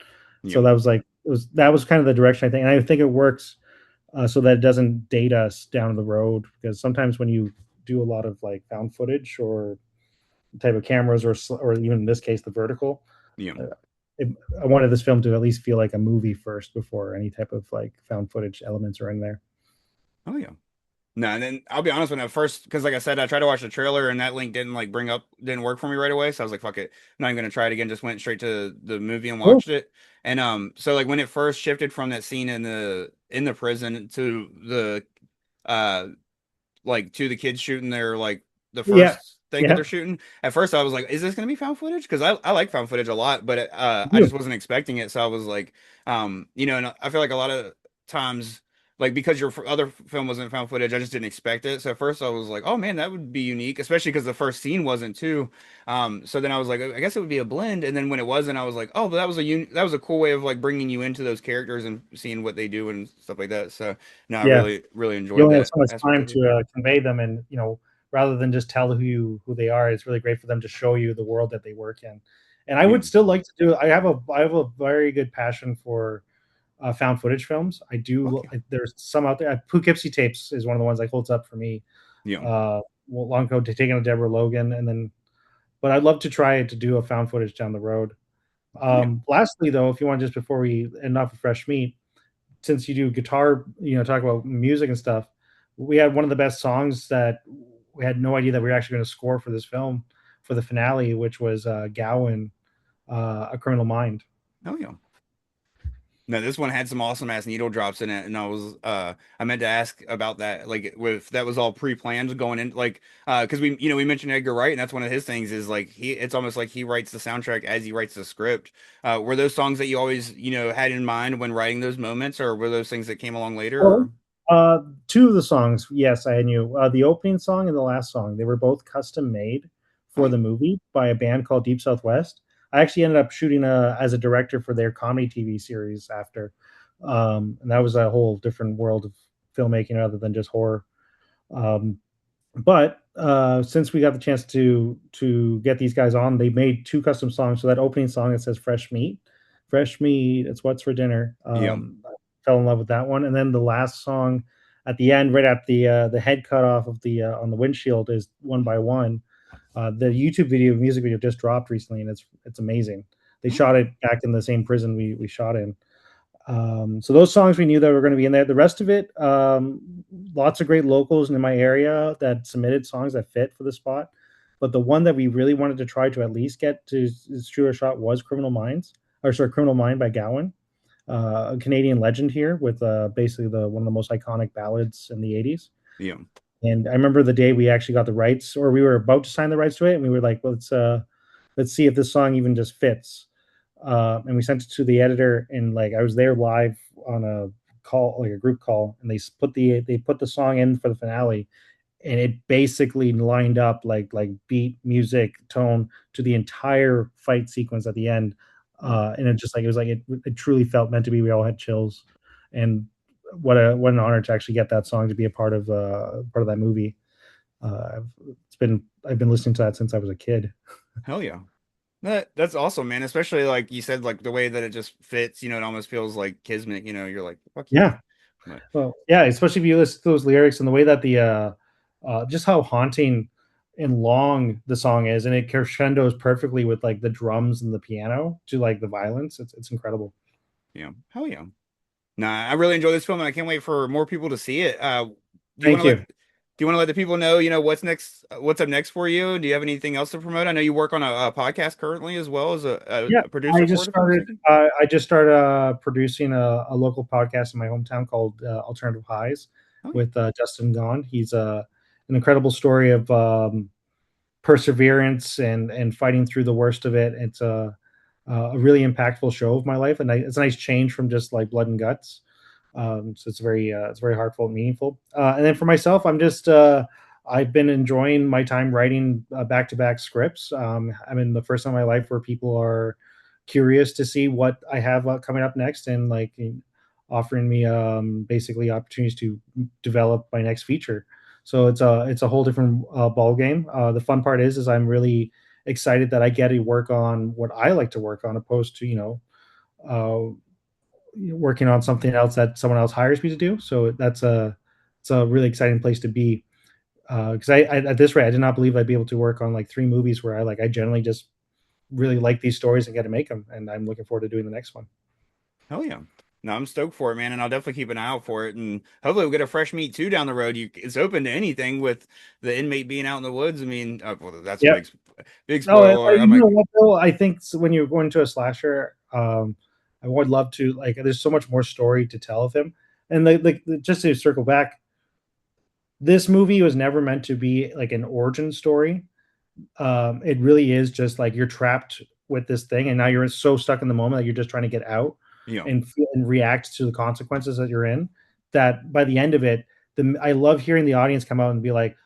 yeah, So that was kind of the direction I think, and I think it works, so that it doesn't date us down the road. Because sometimes when you do a lot of like found footage or type of cameras, or even in this case the vertical, yeah. uh, it, I wanted this film to at least feel like a movie first before any type of like found footage elements are in there. Oh yeah. No, and then I'll be honest, when I first, because like I said, I tried to watch the trailer and that link didn't work for me right away. So I was like, fuck it, I'm not even gonna try it again. Just went straight to the movie and Cool. watched it. And so like when it first shifted from that scene in the prison to the uh like to the kids shooting their like the Yeah. first thing that Yeah. they're shooting. At first, I was like, "Is this gonna be found footage?" Because I like found footage a lot, but I You. just wasn't expecting it. So I was like, and I feel like a lot of times, like because your other film wasn't found footage, I just didn't expect it. So at first, I was like, "Oh man, that would be unique," especially because the first scene wasn't too. So then I was like, I guess it would be a blend. And then when it wasn't, I was like, "Oh, but that was a cool way of like bringing you into those characters and seeing what they do and stuff like that." So no, I Yeah. really You enjoyed only have that so much aspect time of it. to convey them, and rather than just tell who they are, it's really great for them to show you the world that they work in. And I Yeah. would still like to do. I have a very good passion for found footage films. I Fuck do. yeah. There's some out there. Poughkeepsie Tapes is one of the ones that holds up for me. Yeah. Well, long ago to taking a Deborah Logan, and then, but I'd love to try to do a found footage down the road. Yeah. Lastly, though, if you want, just before we end off with fresh meat, since you do guitar, talk about music and stuff, we had one of the best songs that we had no idea that we were actually going to score for this film for the finale, which was Gowan, A Criminal Mind. Oh yeah. No, this one had some awesome ass needle drops in it, and I meant to ask about that, like if that was all pre-planned going in, like because we mentioned Edgar Wright, and that's one of his things is like it's almost like he writes the soundtrack as he writes the script. Were those songs that you always had in mind when writing those moments, or were those things that came along later? Well, Or two of the songs, yes, I knew. The opening song and the last song, they were both custom made oh for yeah, the movie by a band called Deep Southwest. I actually ended up shooting as a director for their comedy TV series after, and that was a whole different world of filmmaking other than just horror. Um, but since we got the chance to get these guys on, they made two custom songs. So that opening song that says "Fresh Meat," Fresh Meat, It's What's for Dinner. Yeah. I fell in love with that one. And then the last song at the end, right at the head cut off of the on the windshield, is One by One. The YouTube video, music video, just dropped recently, and it's amazing. They shot it back in the same prison we shot in. So those songs we knew that were going to be in there. The rest of it, lots of great locals in my area that submitted songs that fit for the spot. But the one that we really wanted to try to at least get to is True or Shot was Criminal Mind by Gowan, a Canadian legend here with basically one of the most iconic ballads in the 80s. Yeah. And I remember the day we actually got the rights, or we were about to sign the rights to it, and we were like, let's see if this song even just fits. And we sent it to the editor, and like I was there live on a call, like a group call, and they put the song in for the finale, and it basically lined up like beat, music, tone to the entire fight sequence at the end. And it truly felt meant to be. We all had chills, and what an honor to actually get that song to be a part of that movie. I've been listening to that since I was a kid. Hell yeah. That's awesome, man. Especially like you said, like the way that it just fits, it almost feels like kismet, you're like, fuck yeah. But, well, yeah, especially if you listen to those lyrics and the way that the just how haunting and long the song is, and it crescendos perfectly with like the drums and the piano to like the violence. It's incredible. Yeah. Hell yeah. Nah, I really enjoy this film, and I can't wait for more people to see it. Thank you. Do you want to let the people know, what's next, what's up next for you? Do you have anything else to promote? I know you work on a podcast currently as well as a producer. I just started producing a local podcast in my hometown called Alternative Highs with Justin Gahn. He's an incredible story of perseverance and fighting through the worst of it. It's a really impactful show of my life, and it's a nice change from just like blood and guts. So it's very heartfelt and meaningful. And then for myself, I've been enjoying my time writing back-to-back scripts. I'm in the first time in my life where people are curious to see what I have coming up next, and like offering me basically opportunities to develop my next feature. So it's a whole different ball game. The fun part is I'm really excited that I get to work on what I like to work on, opposed to working on something else that someone else hires me to do. So it's a really exciting place to be. Because I at this rate, I did not believe I'd be able to work on like 3 movies where I generally just really like these stories and get to make them. And I'm looking forward to doing the next one. Hell yeah. No, I'm stoked for it, man, and I'll definitely keep an eye out for it. And hopefully we'll get a Fresh Meat 2 down the road. It's open to anything with the inmate being out in the woods. I mean, well, that's a big spoiler. You know what, Bill? I think when you're going to a slasher, I would love to, like, there's so much more story to tell of him. And just to circle back, this movie was never meant to be like an origin story. It really is just like you're trapped with this thing, and now you're so stuck in the moment that you're just trying to get out and react to the consequences that you're in. That by the end of it, I love hearing the audience come out and be like,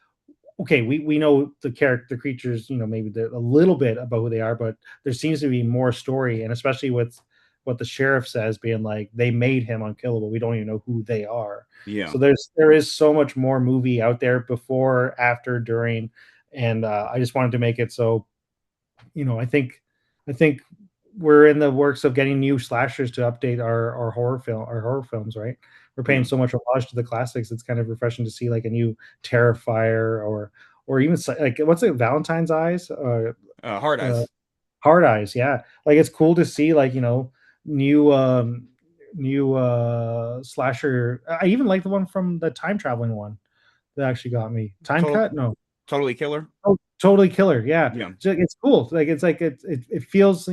okay, we know the creatures, maybe a little bit about who they are, but there seems to be more story, and especially with what the sheriff says, being like, they made him unkillable. We don't even know who they are. Yeah. So there is so much more movie out there before, after, during, and I just wanted to make it so, I think we're in the works of getting new slashers to update our horror films, right? We're paying so much homage to the classics. It's kind of refreshing to see like a new Terrifier or even like, what's it, Valentine's Eyes? Hard Eyes. Hard Eyes, yeah. Like it's cool to see like, new slasher. I even like the one from the time traveling one that actually got me. Cut? No. Totally Killer. Oh, Totally Killer. Yeah. It's cool. Like it feels,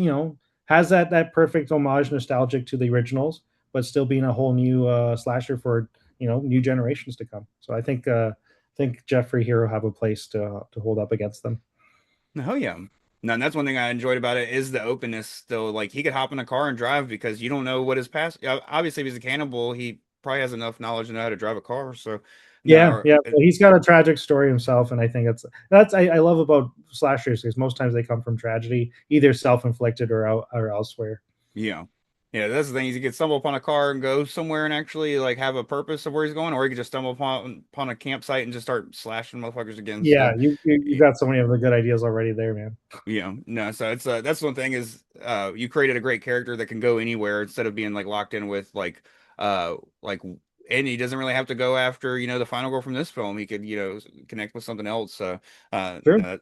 has that perfect homage, nostalgic to the originals, but still being a whole new slasher for new generations to come. So I think Jeffrey here will have a place to hold up against them. Oh yeah. No, and that's one thing I enjoyed about it is the openness. Still, like he could hop in a car and drive because you don't know what his past. Obviously, if he's a cannibal, he probably has enough knowledge to know how to drive a car. So Well, he's got a tragic story himself, and I think that's I love about slashers, because most times they come from tragedy, either self-inflicted or elsewhere. Yeah. Yeah, that's the thing. You could stumble upon a car and go somewhere and actually like have a purpose of where he's going, or you could just stumble upon a campsite and just start slashing motherfuckers again. Yeah, So, you got so many of the good ideas already there, man. yeah, no, so it's that's one thing is you created a great character that can go anywhere instead of being like locked in with like and he doesn't really have to go after the final girl from this film. He could connect with something else. So True. no,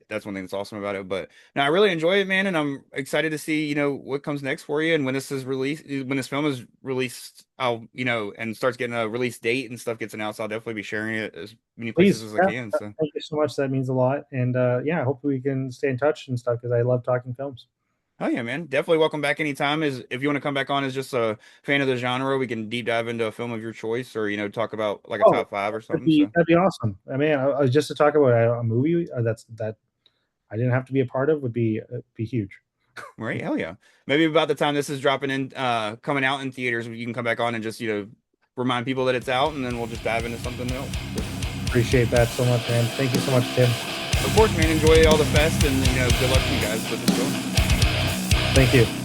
that's one thing that's awesome about it. But no, I really enjoy it, man, and I'm excited to see what comes next for you. And when this is released, when this film is released, I'll and starts getting a release date and stuff gets announced, I'll definitely be sharing it as many places Please, as I yeah, can. So. thank you so much. That means a lot. And yeah, hopefully we can stay in touch and stuff because I love talking films. Oh yeah, man. Definitely welcome back anytime. Is if you want to come back on as just a fan of the genre, we can deep dive into a film of your choice or talk about like a Oh, top five or something. So that'd be awesome. I mean, just to talk about a movie that I didn't have to be a part of would be huge. right, hell yeah. Maybe about the time this is dropping in coming out in theaters, you can come back on and just, remind people that it's out and then we'll just dive into something else. So, Appreciate that so much, man. Thank you so much, Tim. of course, man, enjoy all the fest and good luck to you guys with this film. Thank you.